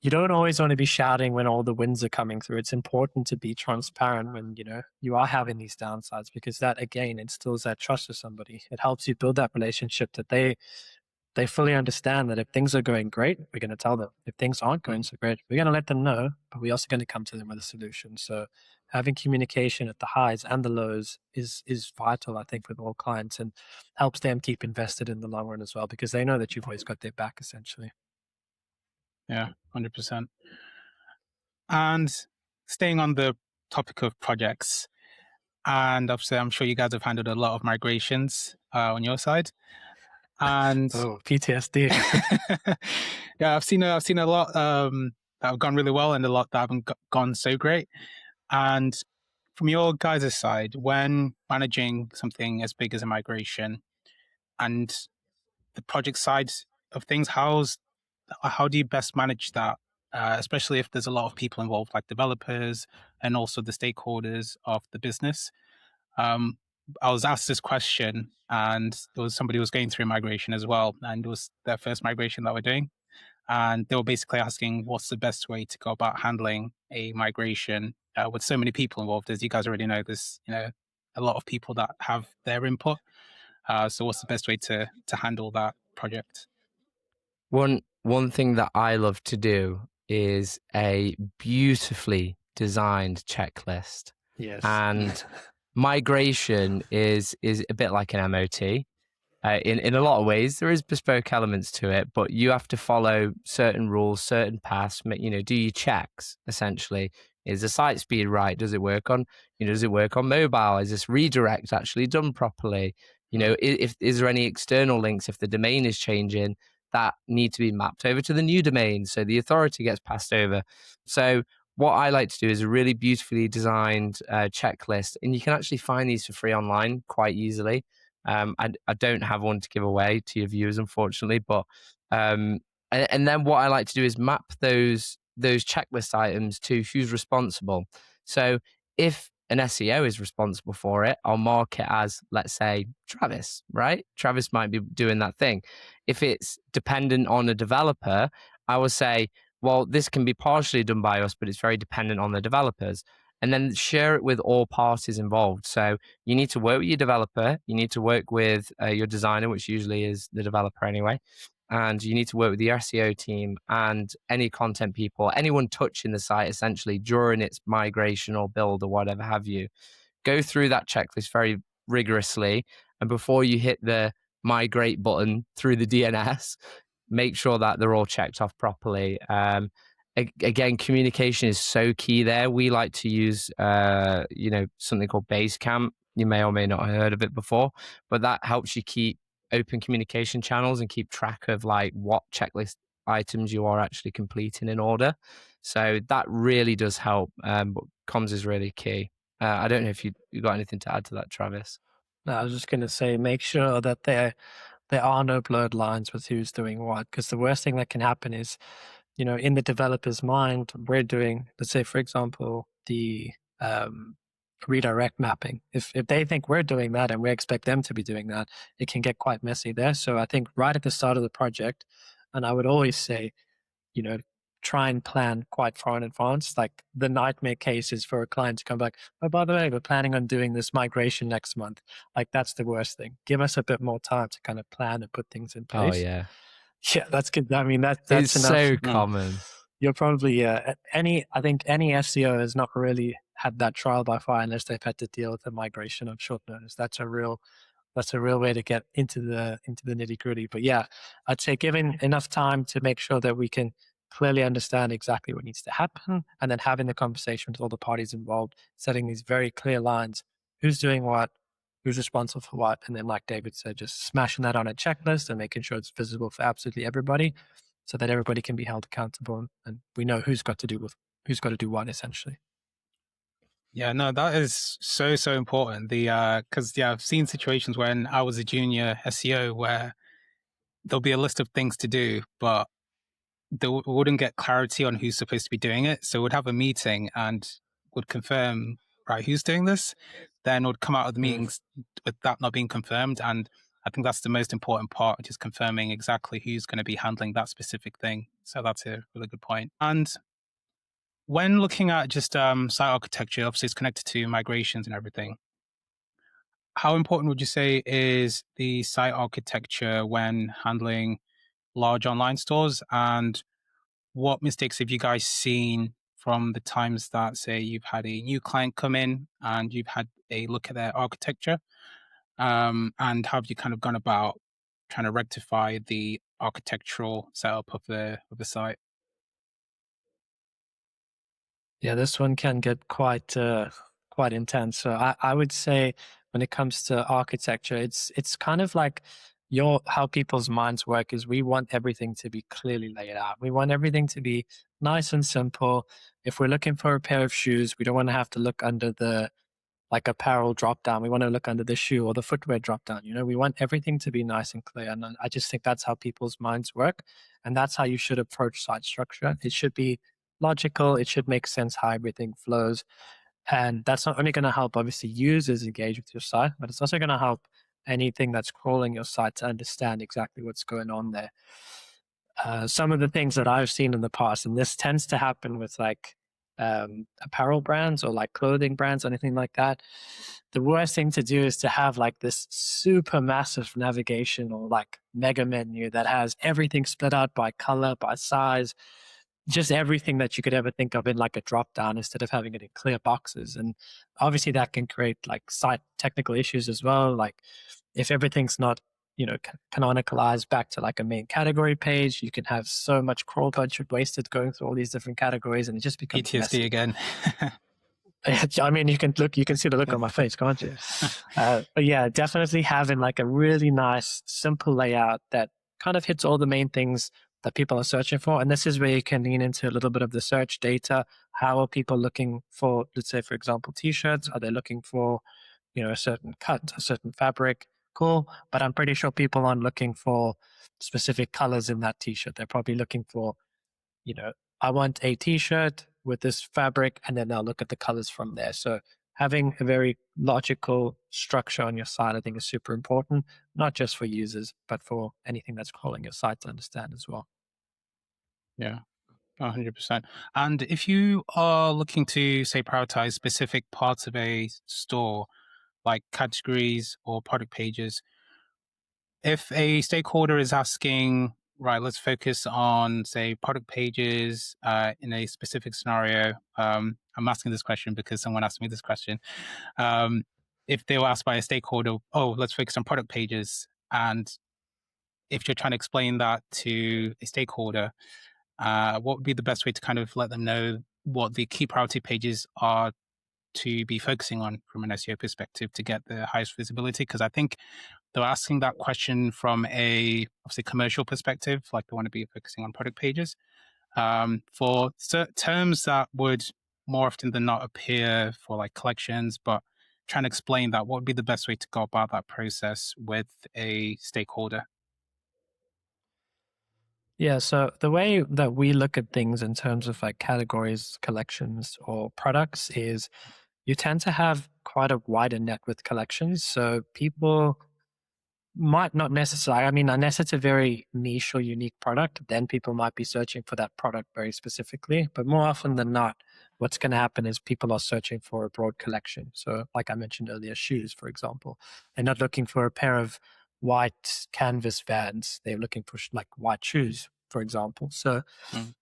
you don't always want to be shouting when all the wins are coming through. It's important to be transparent when you are having these downsides, because that again instills that trust with somebody. It helps you build that relationship that they fully understand that if things are going great, we're going to tell them. If things aren't going so great, we're going to let them know, but we're also going to come to them with a solution. So having communication at the highs and the lows is vital, I think, with all clients, and helps them keep invested in the long run as well, because they know that you've always got their back, essentially. Yeah, 100%. And staying on the topic of projects, and obviously I'm sure you guys have handled a lot of migrations on your side. And PTSD. Yeah, I've seen a lot that have gone really well and a lot that haven't gone so great. And from your guys' side, when managing something as big as a migration and the project side of things, how do you best manage that? Especially if there's a lot of people involved, like developers and also the stakeholders of the business. I was asked this question, and there was somebody who was going through migration as well, and it was their first migration that we're doing. And they were basically asking, what's the best way to go about handling a migration with so many people involved? As you guys already know, there's a lot of people that have their input. So what's the best way to handle that project? One thing that I love to do is a beautifully designed checklist. Yes. And migration is a bit like an MOT. In a lot of ways, there is bespoke elements to it, but you have to follow certain rules, certain paths. Do your checks essentially. Is the site speed right? Does it work on mobile? Is this redirect actually done properly? Is there any external links if the domain is changing that need to be mapped over to the new domain so the authority gets passed over? So what I like to do is a really beautifully designed checklist, and you can actually find these for free online quite easily. I don't have one to give away to your viewers, unfortunately, but and then what I like to do is map those checklist items to who's responsible. So if an SEO is responsible for it, I'll mark it as, let's say, Travis, right? Travis might be doing that thing. If it's dependent on a developer, I will say, well, this can be partially done by us, but it's very dependent on the developers. And then share it with all parties involved. So you need to work with your developer, you need to work with your designer, which usually is the developer anyway, and you need to work with the SEO team and any content people, anyone touching the site essentially during its migration or build or whatever have you. Go through that checklist very rigorously, and before you hit the migrate button through the DNS, make sure that they're all checked off properly. Again, communication is so key there. We like to use, something called Basecamp. You may or may not have heard of it before, but that helps you keep open communication channels and keep track of like what checklist items you are actually completing in order. So that really does help. But comms is really key. I don't know if you got anything to add to that, Travis. No, I was just going to say, make sure that there are no blurred lines with who's doing what, because the worst thing that can happen is, in the developer's mind, we're doing, let's say, for example, the redirect mapping. If they think we're doing that and we expect them to be doing that, it can get quite messy there. So I think right at the start of the project, and I would always say, try and plan quite far in advance. Like the nightmare case is for a client to come back, oh, by the way, we're planning on doing this migration next month. Like that's the worst thing. Give us a bit more time to kind of plan and put things in place. Oh, yeah. Yeah, that's good. I mean, that's it's enough. So common. You're probably, I think any SEO has not really had that trial by fire unless they've had to deal with the migration on short notice. That's a real way to get into the nitty gritty. But yeah, I'd say giving enough time to make sure that we can clearly understand exactly what needs to happen, and then having the conversation with all the parties involved, setting these very clear lines, who's doing what, who's responsible for what, and then like David said, just smashing that on a checklist and making sure it's visible for absolutely everybody so that everybody can be held accountable and we know who's got to do what essentially. Yeah, no, that is so important. Because I've seen situations when I was a junior SEO where there'll be a list of things to do, but they wouldn't get clarity on who's supposed to be doing it. So we'd have a meeting and would confirm, right, who's doing this, then would come out of the meetings with that not being confirmed. And I think that's the most important part, just confirming exactly who's going to be handling that specific thing. So that's a really good point. And when looking at just site architecture, obviously it's connected to migrations and everything. How important would you say is the site architecture when handling large online stores? And what mistakes have you guys seen from the times that, say, you've had a new client come in and you've had a look at their architecture? And how have you kind of gone about trying to rectify the architectural setup of the site? Yeah, this one can get quite intense. So I would say when it comes to architecture, it's kind of like how people's minds work is we want everything to be clearly laid out. We want everything to be nice and simple. If we're looking for a pair of shoes, we don't want to have to look under the like apparel drop down. We want to look under the shoe or the footwear drop down. We want everything to be nice and clear. And I just think that's how people's minds work. And that's how you should approach site structure. It should be logical. It should make sense how everything flows. And that's not only going to help, obviously, users engage with your site, but it's also going to help anything that's crawling your site to understand exactly what's going on there. Some of the things that I've seen in the past, and this tends to happen with like apparel brands or like clothing brands, anything like that. The worst thing to do is to have like this super massive navigation or like mega menu that has everything split out by color, by size, just everything that you could ever think of in like a drop down instead of having it in clear boxes. And obviously that can create like site technical issues as well. Like if everything's not, canonicalized back to like a main category page, you can have so much crawl budget wasted going through all these different categories and it just becomes PTSD messy. again. I mean, you can see the look on my face, can't you? But yeah, definitely having like a really nice, simple layout that kind of hits all the main things that people are searching for. And this is where you can lean into a little bit of the search data. How are people looking for, let's say, for example, t-shirts? Are they looking for, a certain cut, a certain fabric? Cool. But I'm pretty sure people aren't looking for specific colors in that t-shirt. They're probably looking for, I want a t-shirt with this fabric, and then they'll look at the colors from there. So having a very logical structure on your site, I think, is super important, not just for users, but for anything that's crawling your site to understand as well. Yeah, 100%. And if you are looking to, say, prioritize specific parts of a store, like categories or product pages, if a stakeholder is asking, right, let's focus on, say, product pages in a specific scenario. I'm asking this question because someone asked me this question. If they were asked by a stakeholder, oh, let's focus on product pages, and if you're trying to explain that to a stakeholder, what would be the best way to kind of let them know what the key priority pages are to be focusing on from an SEO perspective to get the highest visibility? Because I think they're asking that question from a obviously commercial perspective, like they want to be focusing on product pages. For terms that would more often than not appear for like collections, but trying to explain that, what would be the best way to go about that process with a stakeholder? Yeah, so the way that we look at things in terms of like categories, collections, or products is you tend to have quite a wider net with collections. So people might not necessarily, I mean, unless it's a very niche or unique product, then people might be searching for that product very specifically. But more often than not, what's going to happen is people are searching for a broad collection. So, like I mentioned earlier, shoes, for example, they're not looking for a pair of white canvas Vans. They're looking for like white shoes, for example. So, Mm.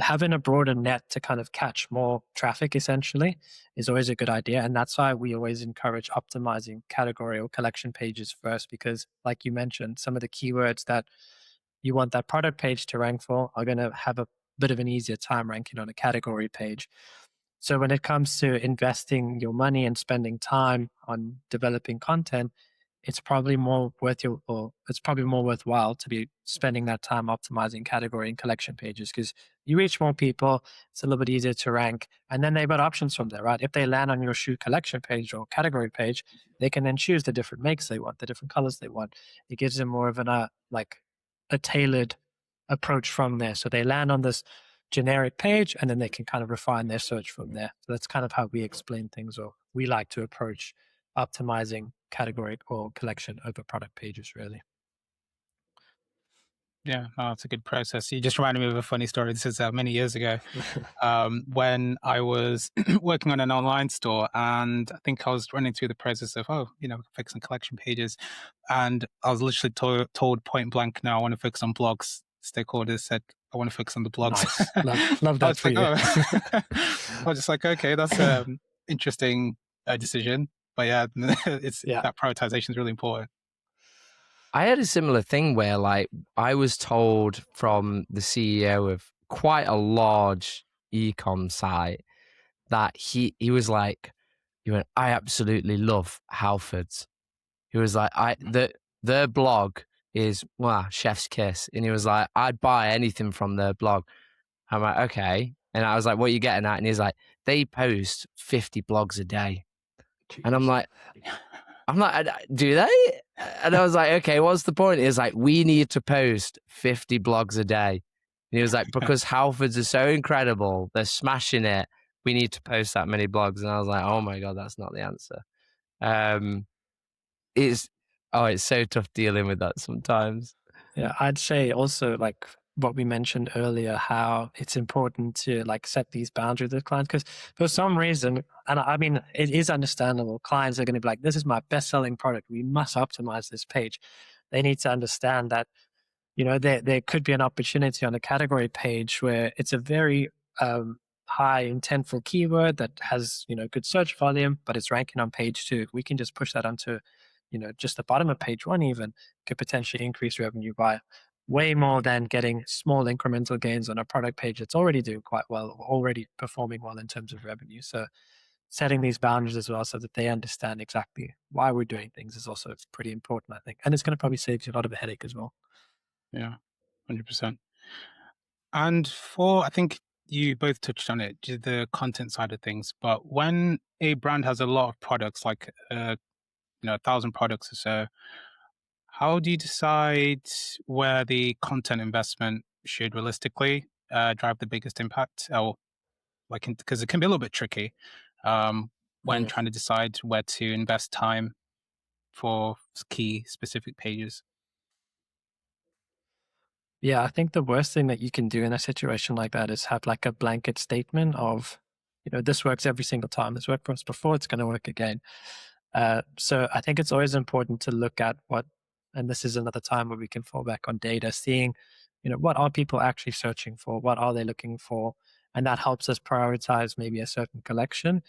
having a broader net to kind of catch more traffic essentially is always a good idea. And that's why we always encourage optimizing category or collection pages first, because like you mentioned, some of the keywords that you want that product page to rank for are going to have a bit of an easier time ranking on a category page. So when it comes to investing your money and spending time on developing content, it's probably more worthwhile to be spending that time optimizing category and collection pages, because you reach more people, it's a little bit easier to rank, and then they've got options from there, right? If they land on your shoe collection page or category page, they can then choose the different makes they want, the different colors they want. It gives them more of an like a tailored approach from there. So they land on this generic page and then they can kind of refine their search from there. So that's kind of how we explain things, or we like to approach optimizing category or collection over product pages, really. Yeah, no, it's a good process. You just reminded me of a funny story. This is many years ago when I was working on an online store, and I think I was running through the process of, fixing collection pages. And I was literally told point blank, no, I want to focus on blogs. Stakeholders said, I want to focus on the blogs. Nice. Love that for you. I was just like, okay, that's an interesting decision. But yeah, that prioritization is really important. I had a similar thing where, like, I was told from the CEO of quite a large e-com site that he was like, he went, I absolutely love Halfords. He was like, their blog is chef's kiss, and he was like, I'd buy anything from their blog. I'm like, okay, and I was like, what are you getting at? And he's like, they post 50 blogs a day, and I'm like, do they? And I was like, okay, what's the point? He was like, we need to post 50 blogs a day. And he was like, because Halfords are so incredible, they're smashing it. We need to post that many blogs. And I was like, oh my God, that's not the answer. It's so tough dealing with that sometimes. Yeah, I'd say also like what we mentioned earlier, how it's important to like set these boundaries with clients, because for some reason, and I mean, it is understandable, clients are going to be like, this is my best-selling product, we must optimize this page. They need to understand that, there could be an opportunity on a category page where it's a very high intentful keyword that has, good search volume, but it's ranking on page 2. We can just push that onto, just the bottom of page 1 even, could potentially increase revenue by way more than getting small incremental gains on a product page that's already doing quite well, already performing well in terms of revenue. So setting these boundaries as well so that they understand exactly why we're doing things is also pretty important, I think. And it's going to probably save you a lot of a headache as well. Yeah, 100%. And I think you both touched on it, the content side of things. But when a brand has a lot of products, like 1,000 products or so, how do you decide where the content investment should realistically drive the biggest impact? Or because it can be a little bit tricky. when trying to decide where to invest time for key specific pages? Yeah, I think the worst thing that you can do in a situation like that is have like a blanket statement of, this works every single time. This worked for us before, it's going to work again. So I think it's always important to look at and this is another time where we can fall back on data, seeing, what are people actually searching for? What are they looking for? And that helps us prioritize maybe a certain collection.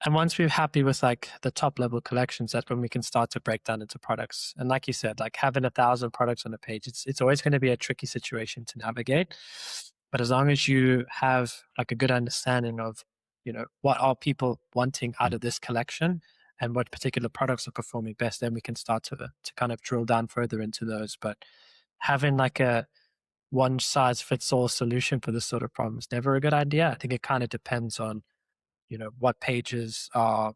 And once we're happy with like the top level collections, that's when we can start to break down into products. And like you said, like having 1,000 products on a page, it's always going to be a tricky situation to navigate. But as long as you have like a good understanding of, what are people wanting out of this collection and what particular products are performing best, then we can start to kind of drill down further into those. But having like a one size fits all solution for this sort of problem is never a good idea. I think it kind of depends on, what pages are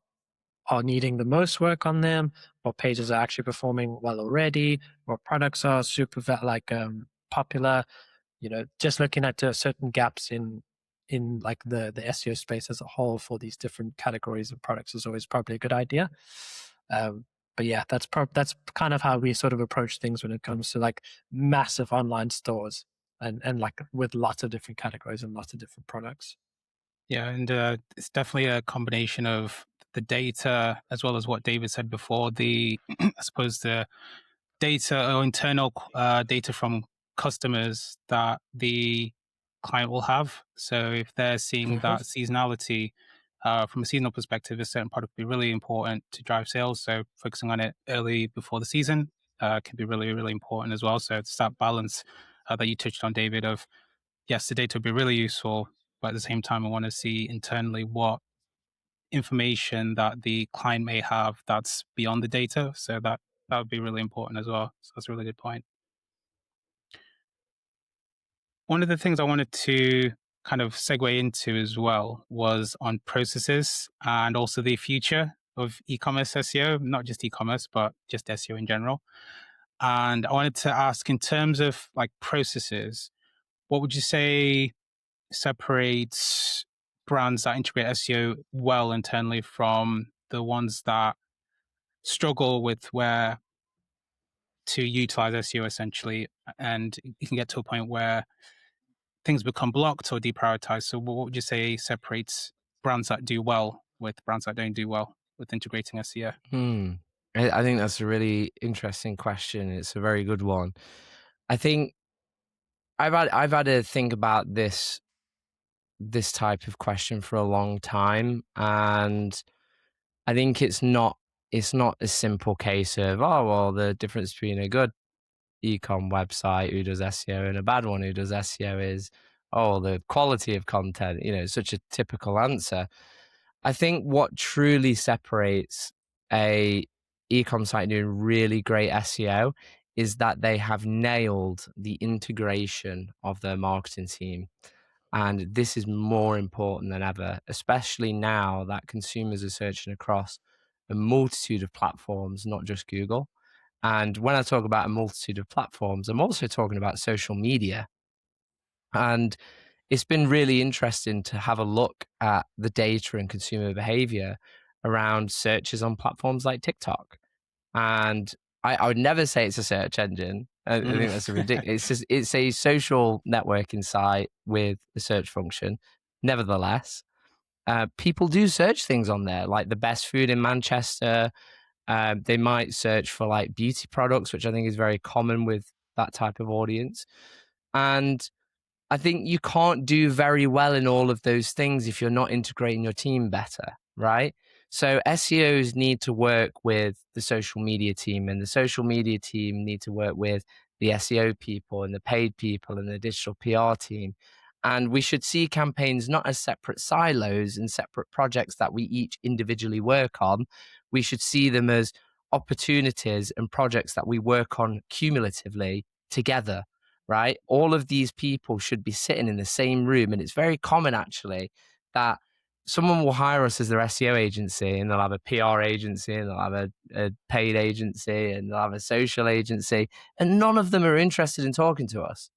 needing the most work on them, what pages are actually performing well already, what products are super popular. Just looking at certain gaps in like the SEO space as a whole for these different categories of products is always probably a good idea. But yeah, that's kind of how we sort of approach things when it comes to like massive online stores and like with lots of different categories and lots of different products. Yeah, and it's definitely a combination of the data as well as what David said before. I suppose the data or internal data from customers that the client will have. So if they're seeing that seasonality from a seasonal perspective, a certain product would be really important to drive sales. So focusing on it early before the season can be really, really important as well. So it's that balance that you touched on, David, of yes, the data would be really useful, but at the same time, I want to see internally what information that the client may have that's beyond the data. So that would be really important as well. So that's a really good point. One of the things I wanted to kind of segue into as well was on processes and also the future of e-commerce SEO, not just e-commerce, but just SEO in general. And I wanted to ask, in terms of like processes, what would you say separates brands that integrate SEO well internally from the ones that struggle with where to utilize SEO essentially, and you can get to a point where things become blocked or deprioritized? So what would you say separates brands that do well with brands that don't do well with integrating SEO? I think that's a really interesting question. It's a very good one. I think I've had to think about this type of question for a long time, and I think it's not a simple case of, oh well, the difference between a good e-com website who does SEO and a bad one who does SEO is, oh, the quality of content. Such a typical answer. I think what truly separates a e-com site doing really great SEO is that they have nailed the integration of their marketing team. And this is more important than ever, especially now that consumers are searching across a multitude of platforms, not just Google. And when I talk about a multitude of platforms, I'm also talking about social media. And it's been really interesting to have a look at the data and consumer behavior around searches on platforms like TikTok. And I would never say it's a search engine. I think that's a ridiculous. It's a social networking site with a search function. Nevertheless, people do search things on there, like the best food in Manchester. They might search for like beauty products, which I think is very common with that type of audience. And I think you can't do very well in all of those things if you're not integrating your team better, right? So SEOs need to work with the social media team, and the social media team need to work with the SEO people and the paid people and the digital PR team. And we should see campaigns not as separate silos and separate projects that we each individually work on. We should see them as opportunities and projects that we work on cumulatively together, right? All of these people should be sitting in the same room. And it's very common, actually, that someone will hire us as their SEO agency, and they'll have a PR agency, and they'll have a paid agency, and they'll have a social agency, and none of them are interested in talking to us.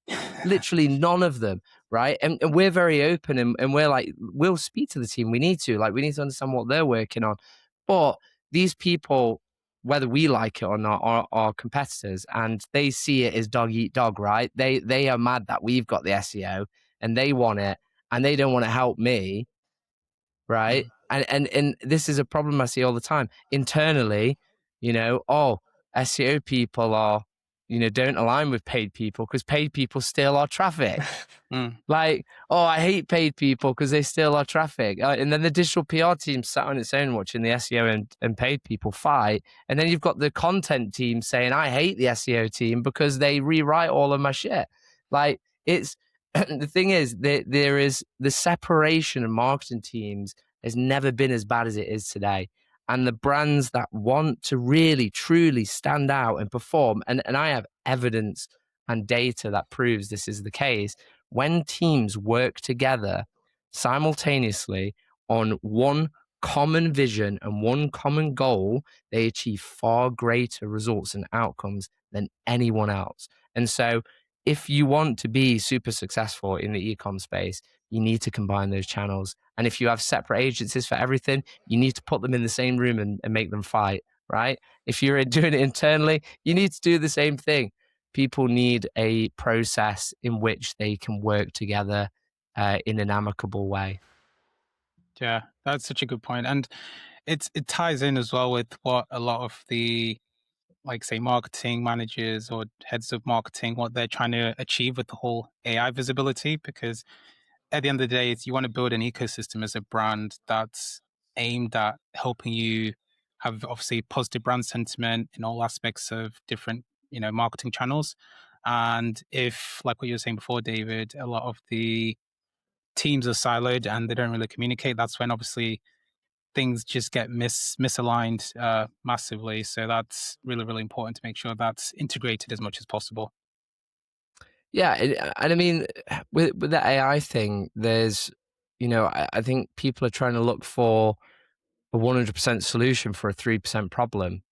Literally none of them, right? And we're very open, and we're like, we'll speak to the team. We need to understand what they're working on. But these people, whether we like it or not, are competitors, and they see it as dog eat dog, right? They are mad that we've got the SEO and they want it, and they don't want to help me, right? And this is a problem I see all the time internally. SEO people are, don't align with paid people because paid people steal our traffic. Like, I hate paid people because they steal our traffic. And then the digital PR team sat on its own watching the SEO and paid people fight. And then you've got the content team saying, I hate the SEO team because they rewrite all of my shit. Like, it's the thing is, there is the separation of marketing teams has never been as bad as it is today. And the brands that want to really, truly stand out and perform, and I have evidence and data that proves this is the case, when teams work together simultaneously on one common vision and one common goal, they achieve far greater results and outcomes than anyone else. And so if you want to be super successful in the e-com space, you need to combine those channels. And if you have separate agencies for everything, you need to put them in the same room and make them fight, right? If you're doing it internally, you need to do the same thing. People need a process in which they can work together in an amicable way. Yeah, that's such a good point. And it ties in as well with what a lot of the, like, say, marketing managers or heads of marketing, what they're trying to achieve with the whole AI visibility. Because at the end of the day, you want to build an ecosystem as a brand that's aimed at helping you have obviously positive brand sentiment in all aspects of different, marketing channels. And if, like what you were saying before, David, a lot of the teams are siloed and they don't really communicate, that's when obviously things just get misaligned massively. So that's really, really important to make sure that's integrated as much as possible. Yeah, and I mean, with the AI thing, there's, I think people are trying to look for a 100% solution for a 3% problem.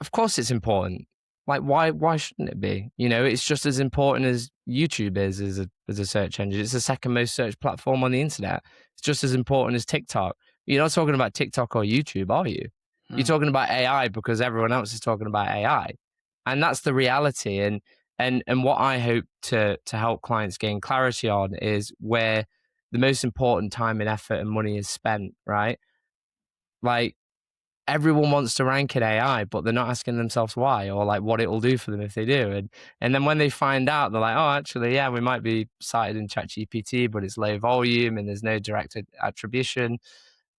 Of course it's important. Like, why shouldn't it be? It's just as important as YouTube is as a search engine. It's the second most searched platform on the internet. It's just as important as TikTok. You're not talking about TikTok or YouTube, are you? You're talking about AI because everyone else is talking about AI, and that's the reality. And what I hope to help clients gain clarity on is where the most important time and effort and money is spent, right? Like, everyone wants to rank in AI, but they're not asking themselves why, or like what it will do for them if they do. And then when they find out, they're like, oh, actually, yeah, we might be cited in ChatGPT, but it's low volume and there's no direct attribution.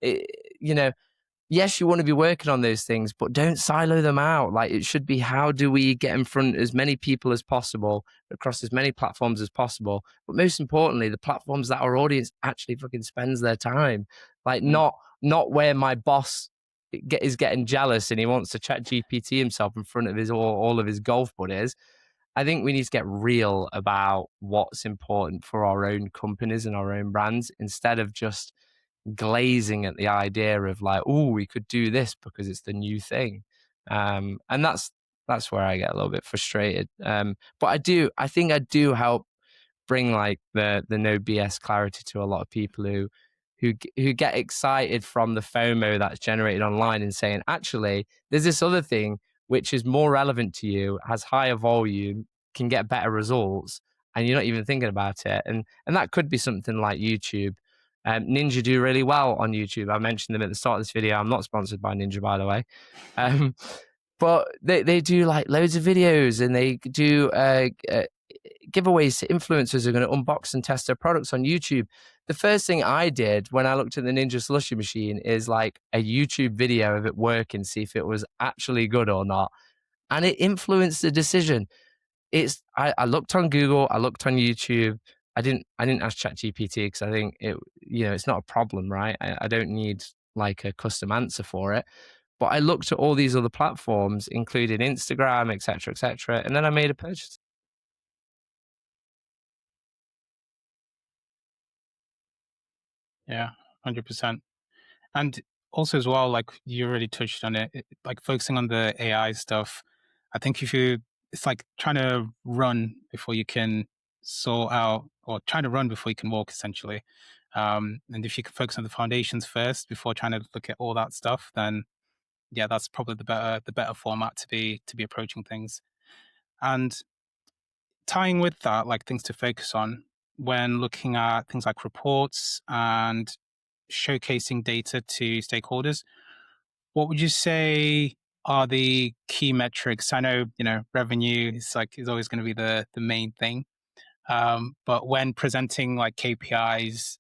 Yes, you want to be working on those things, but don't silo them out. Like, it should be, how do we get in front of as many people as possible across as many platforms as possible? But most importantly, the platforms that our audience actually fucking spends their time. Like, not where my boss is getting jealous and he wants to chat GPT himself in front of all of his golf buddies. I think we need to get real about what's important for our own companies and our own brands, instead of just glazing at the idea of like, oh, we could do this because it's the new thing. And that's where I get a little bit frustrated. But I think I do help bring like the no BS clarity to a lot of people who get excited from the FOMO that's generated online and saying, actually, there's this other thing which is more relevant to you, has higher volume, can get better results, and you're not even thinking about it. And that could be something like YouTube. Ninja do really well on YouTube. I mentioned them at the start of this video. I'm not sponsored by Ninja, by the way. But they do like loads of videos, and they do giveaways to influencers who are going to unbox and test their products on YouTube. The first thing I did when I looked at the Ninja slushy machine is like a YouTube video of it working, see if it was actually good or not. And it influenced the decision. I looked on Google, I looked on YouTube. I didn't ask ChatGPT because I think it's not a problem, right? I don't need like a custom answer for it. But I looked at all these other platforms, including Instagram, et cetera, and then I made a purchase. Yeah, 100%. And also as well, like you already touched on it, like focusing on the AI stuff. I think it's like trying to run before you can sort out, or trying to run before you can walk, essentially. And if you can focus on the foundations first before trying to look at all that stuff, then yeah, that's probably the better format to be approaching things. And tying with that, like things to focus on when looking at things like reports and showcasing data to stakeholders, what would you say are the key metrics? I know, revenue is always going to be the main thing. But when presenting like KPIs,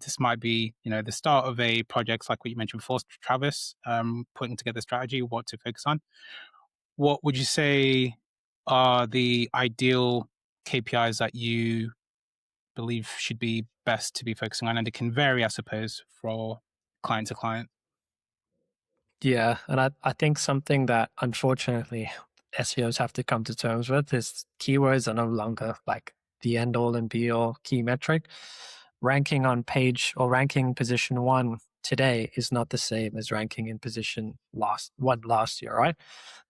this might be, the start of a project like what you mentioned before, Travis, putting together strategy, what to focus on. What would you say are the ideal KPIs that you believe should be best to be focusing on? And it can vary, I suppose, for client to client. Yeah, and I think something that unfortunately SEOs have to come to terms with is keywords are no longer like the end all and be all key metric. Ranking on page or ranking position 1 today is not the same as ranking in position last year, right?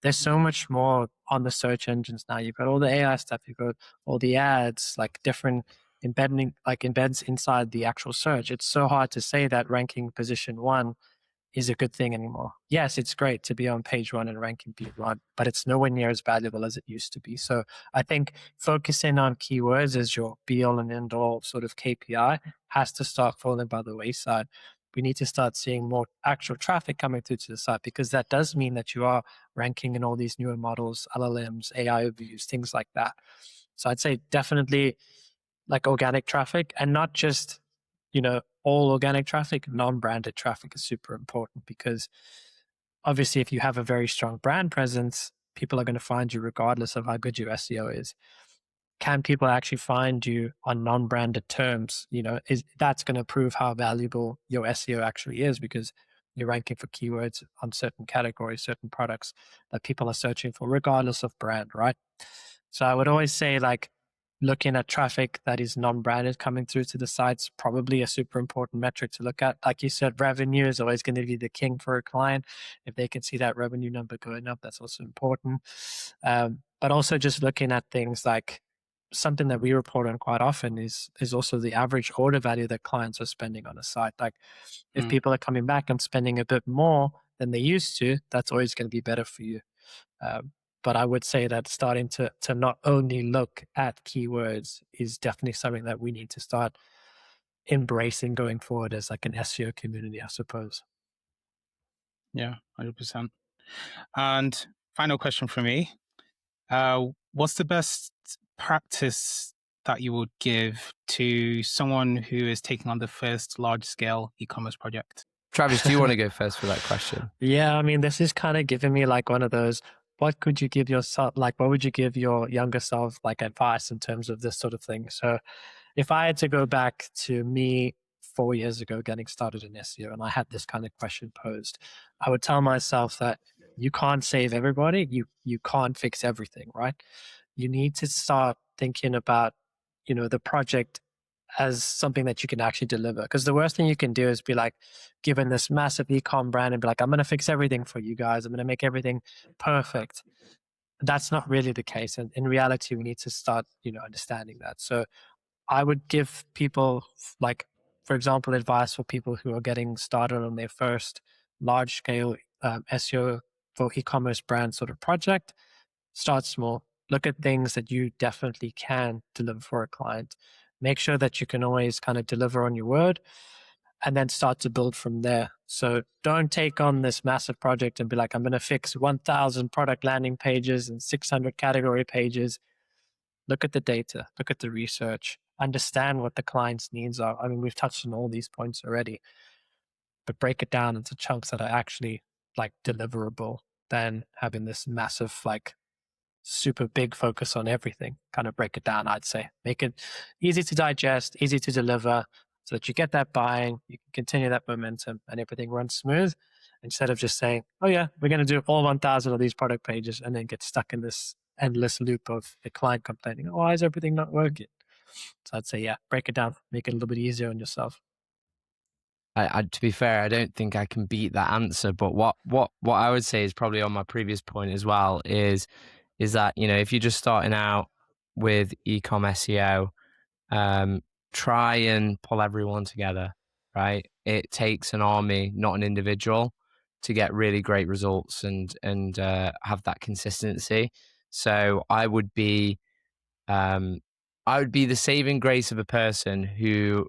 There's so much more on the search engines now. You've got all the AI stuff, you've got all the ads, like different embeds inside the actual search. It's so hard to say that ranking position 1 is a good thing anymore. Yes, it's great to be on page 1 and ranking P1, but it's nowhere near as valuable as it used to be. So I think focusing on keywords as your be all and end all sort of KPI has to start falling by the wayside. We need to start seeing more actual traffic coming through to the site, because that does mean that you are ranking in all these newer models, LLMs, AI overviews, things like that. So I'd say definitely like organic traffic, and not just, all organic traffic. Non-branded traffic is super important, because obviously if you have a very strong brand presence, people are going to find you regardless of how good your SEO is. Can people actually find you on non-branded terms? That's going to prove how valuable your SEO actually is, because you're ranking for keywords on certain categories, certain products that people are searching for, regardless of brand, right? So I would always say, like, looking at traffic that is non-branded coming through to the site's probably a super important metric to look at. Like you said, revenue is always going to be the king for a client. If they can see that revenue number going up, that's also important. But also just looking at things like something that we report on quite often is also the average order value that clients are spending on a site. Like if people are coming back and spending a bit more than they used to, that's always going to be better for you. But I would say that starting to not only look at keywords is definitely something that we need to start embracing going forward as like an SEO community, I suppose. Yeah, 100%. And final question for me. What's the best practice that you would give to someone who is taking on the first large-scale e-commerce project? Travis, do you want to go first for that question? Yeah, I mean, this is kind of giving me like one of those, what could you give yourself, like, what would you give your younger self, like, advice in terms of this sort of thing? So if I had to go back to me 4 years ago getting started in SEO and I had this kind of question posed, I would tell myself that you can't save everybody. You can't fix everything, right? You need to start thinking about, the project as something that you can actually deliver. Because the worst thing you can do is be like, given this massive e-com brand and be like, I'm going to fix everything for you guys. I'm going to make everything perfect. That's not really the case. And in reality, we need to start, understanding that. So I would give people, like, for example, advice for people who are getting started on their first large scale SEO for e-commerce brand sort of project. Start small. Look at things that you definitely can deliver for a client. Make sure that you can always kind of deliver on your word, and then start to build from there. So don't take on this massive project and be like, I'm going to fix 1,000 product landing pages and 600 category pages. Look at the data, look at the research, understand what the client's needs are. I mean, we've touched on all these points already, but break it down into chunks that are actually like deliverable than having this massive, like, super big focus on everything. Kind of break it down, I'd say. Make it easy to digest, easy to deliver, so that you get that buying, you can continue that momentum, and everything runs smooth, instead of just saying, oh yeah, we're going to do all 1,000 of these product pages, and then get stuck in this endless loop of the client complaining, oh, why is everything not working? So I'd say, yeah, break it down, make it a little bit easier on yourself. to be fair, I don't think I can beat that answer. But what I would say is probably on my previous point as well is that, you know, if you're just starting out with e-commerce SEO, try and pull everyone together, right? It takes an army, not an individual, to get really great results and have that consistency. So I would be the saving grace of a person who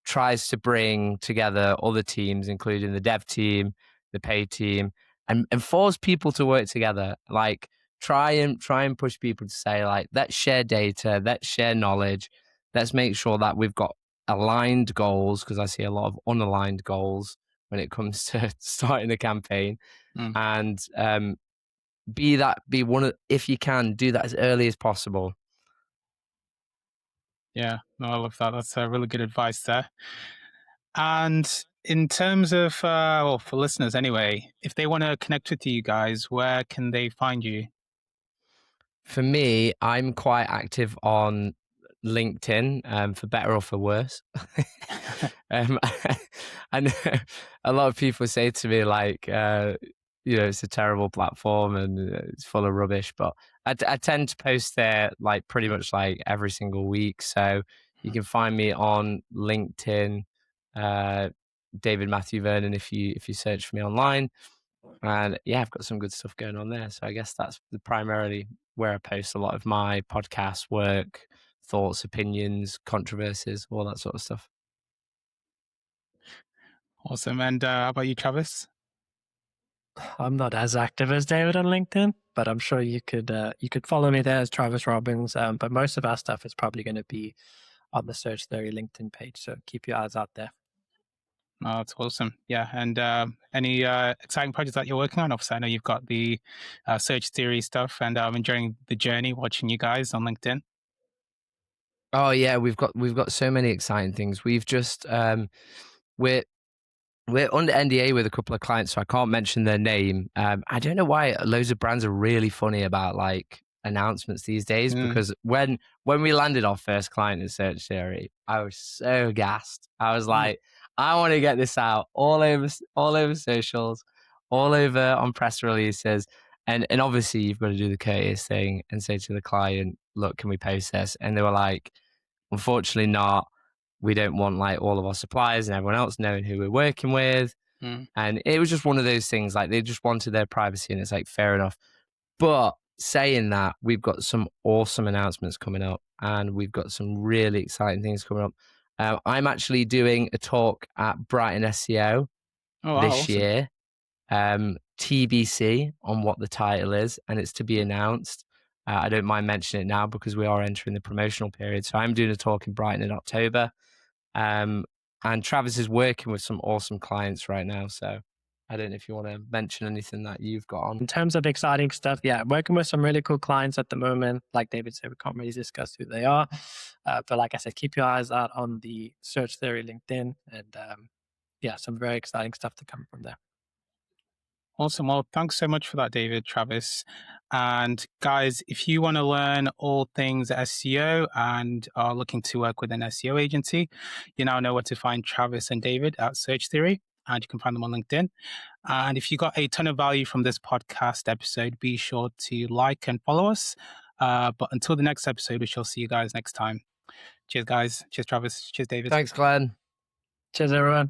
tries to bring together other teams, including the dev team, the paid team, and force people to work together. Like try and push people to say, like, let's share data, let's share knowledge, let's make sure that we've got aligned goals, because I see a lot of unaligned goals when it comes to starting a campaign. And be one of, if you can, do that as early as possible. Yeah, no, I love that. That's really good advice there. And in terms of, well, for listeners anyway, if they want to connect with you guys, where can they find you? For me, I'm quite active on LinkedIn, for better or for worse. And a lot of people say to me, like, you know, it's a terrible platform and it's full of rubbish. But I tend to post there like pretty much like every single week. So you can find me on LinkedIn, David Matthew Vernon, if you search for me online. And yeah, I've got some good stuff going on there. So I guess that's primarily where I post a lot of my podcast work, thoughts, opinions, controversies, all that sort of stuff. Awesome. And how about you, Travis? I'm not as active as David on LinkedIn, but I'm sure you could follow me there as Travis Robbins. But most of our stuff is probably going to be on the Search Theory LinkedIn page. So keep your eyes out there. Oh, that's awesome. Yeah. And any exciting projects that you're working on? Obviously, I know you've got the Search Theory stuff, and I'm enjoying the journey watching you guys on LinkedIn. Oh yeah, we've got so many exciting things. We've just we're under NDA with a couple of clients, so I can't mention their name. I don't know why loads of brands are really funny about like announcements these days, because when we landed our first client in Search Theory, I was so gassed. I was like, I want to get this out all over socials, all over on press releases. And obviously you've got to do the courteous thing and say to the client, look, can we post this? And they were like, unfortunately not. We don't want like all of our suppliers and everyone else knowing who we're working with. And it was just one of those things, like they just wanted their privacy, and it's like, fair enough. But saying that, we've got some awesome announcements coming up, and we've got some really exciting things coming up. I'm actually doing a talk at Brighton SEO this year, TBC on what the title is, and it's to be announced. I don't mind mentioning it now because we are entering the promotional period. So I'm doing a talk in Brighton in October. And Travis is working with some awesome clients right now. So I don't know if you want to mention anything that you've got on. In terms of exciting stuff, yeah, working with some really cool clients at the moment. Like David said, we can't really discuss who they are. But like I said, keep your eyes out on the Search Theory LinkedIn. And yeah, some very exciting stuff to come from there. Awesome. Well, thanks so much for that, David, Travis. And guys, if you want to learn all things SEO and are looking to work with an SEO agency, you now know where to find Travis and David at Search Theory, and you can find them on LinkedIn. And if you got a ton of value from this podcast episode, be sure to like and follow us. But until the next episode, we shall see you guys next time. Cheers, guys. Cheers, Travis. Cheers, David. Thanks, Glenn. Cheers, everyone.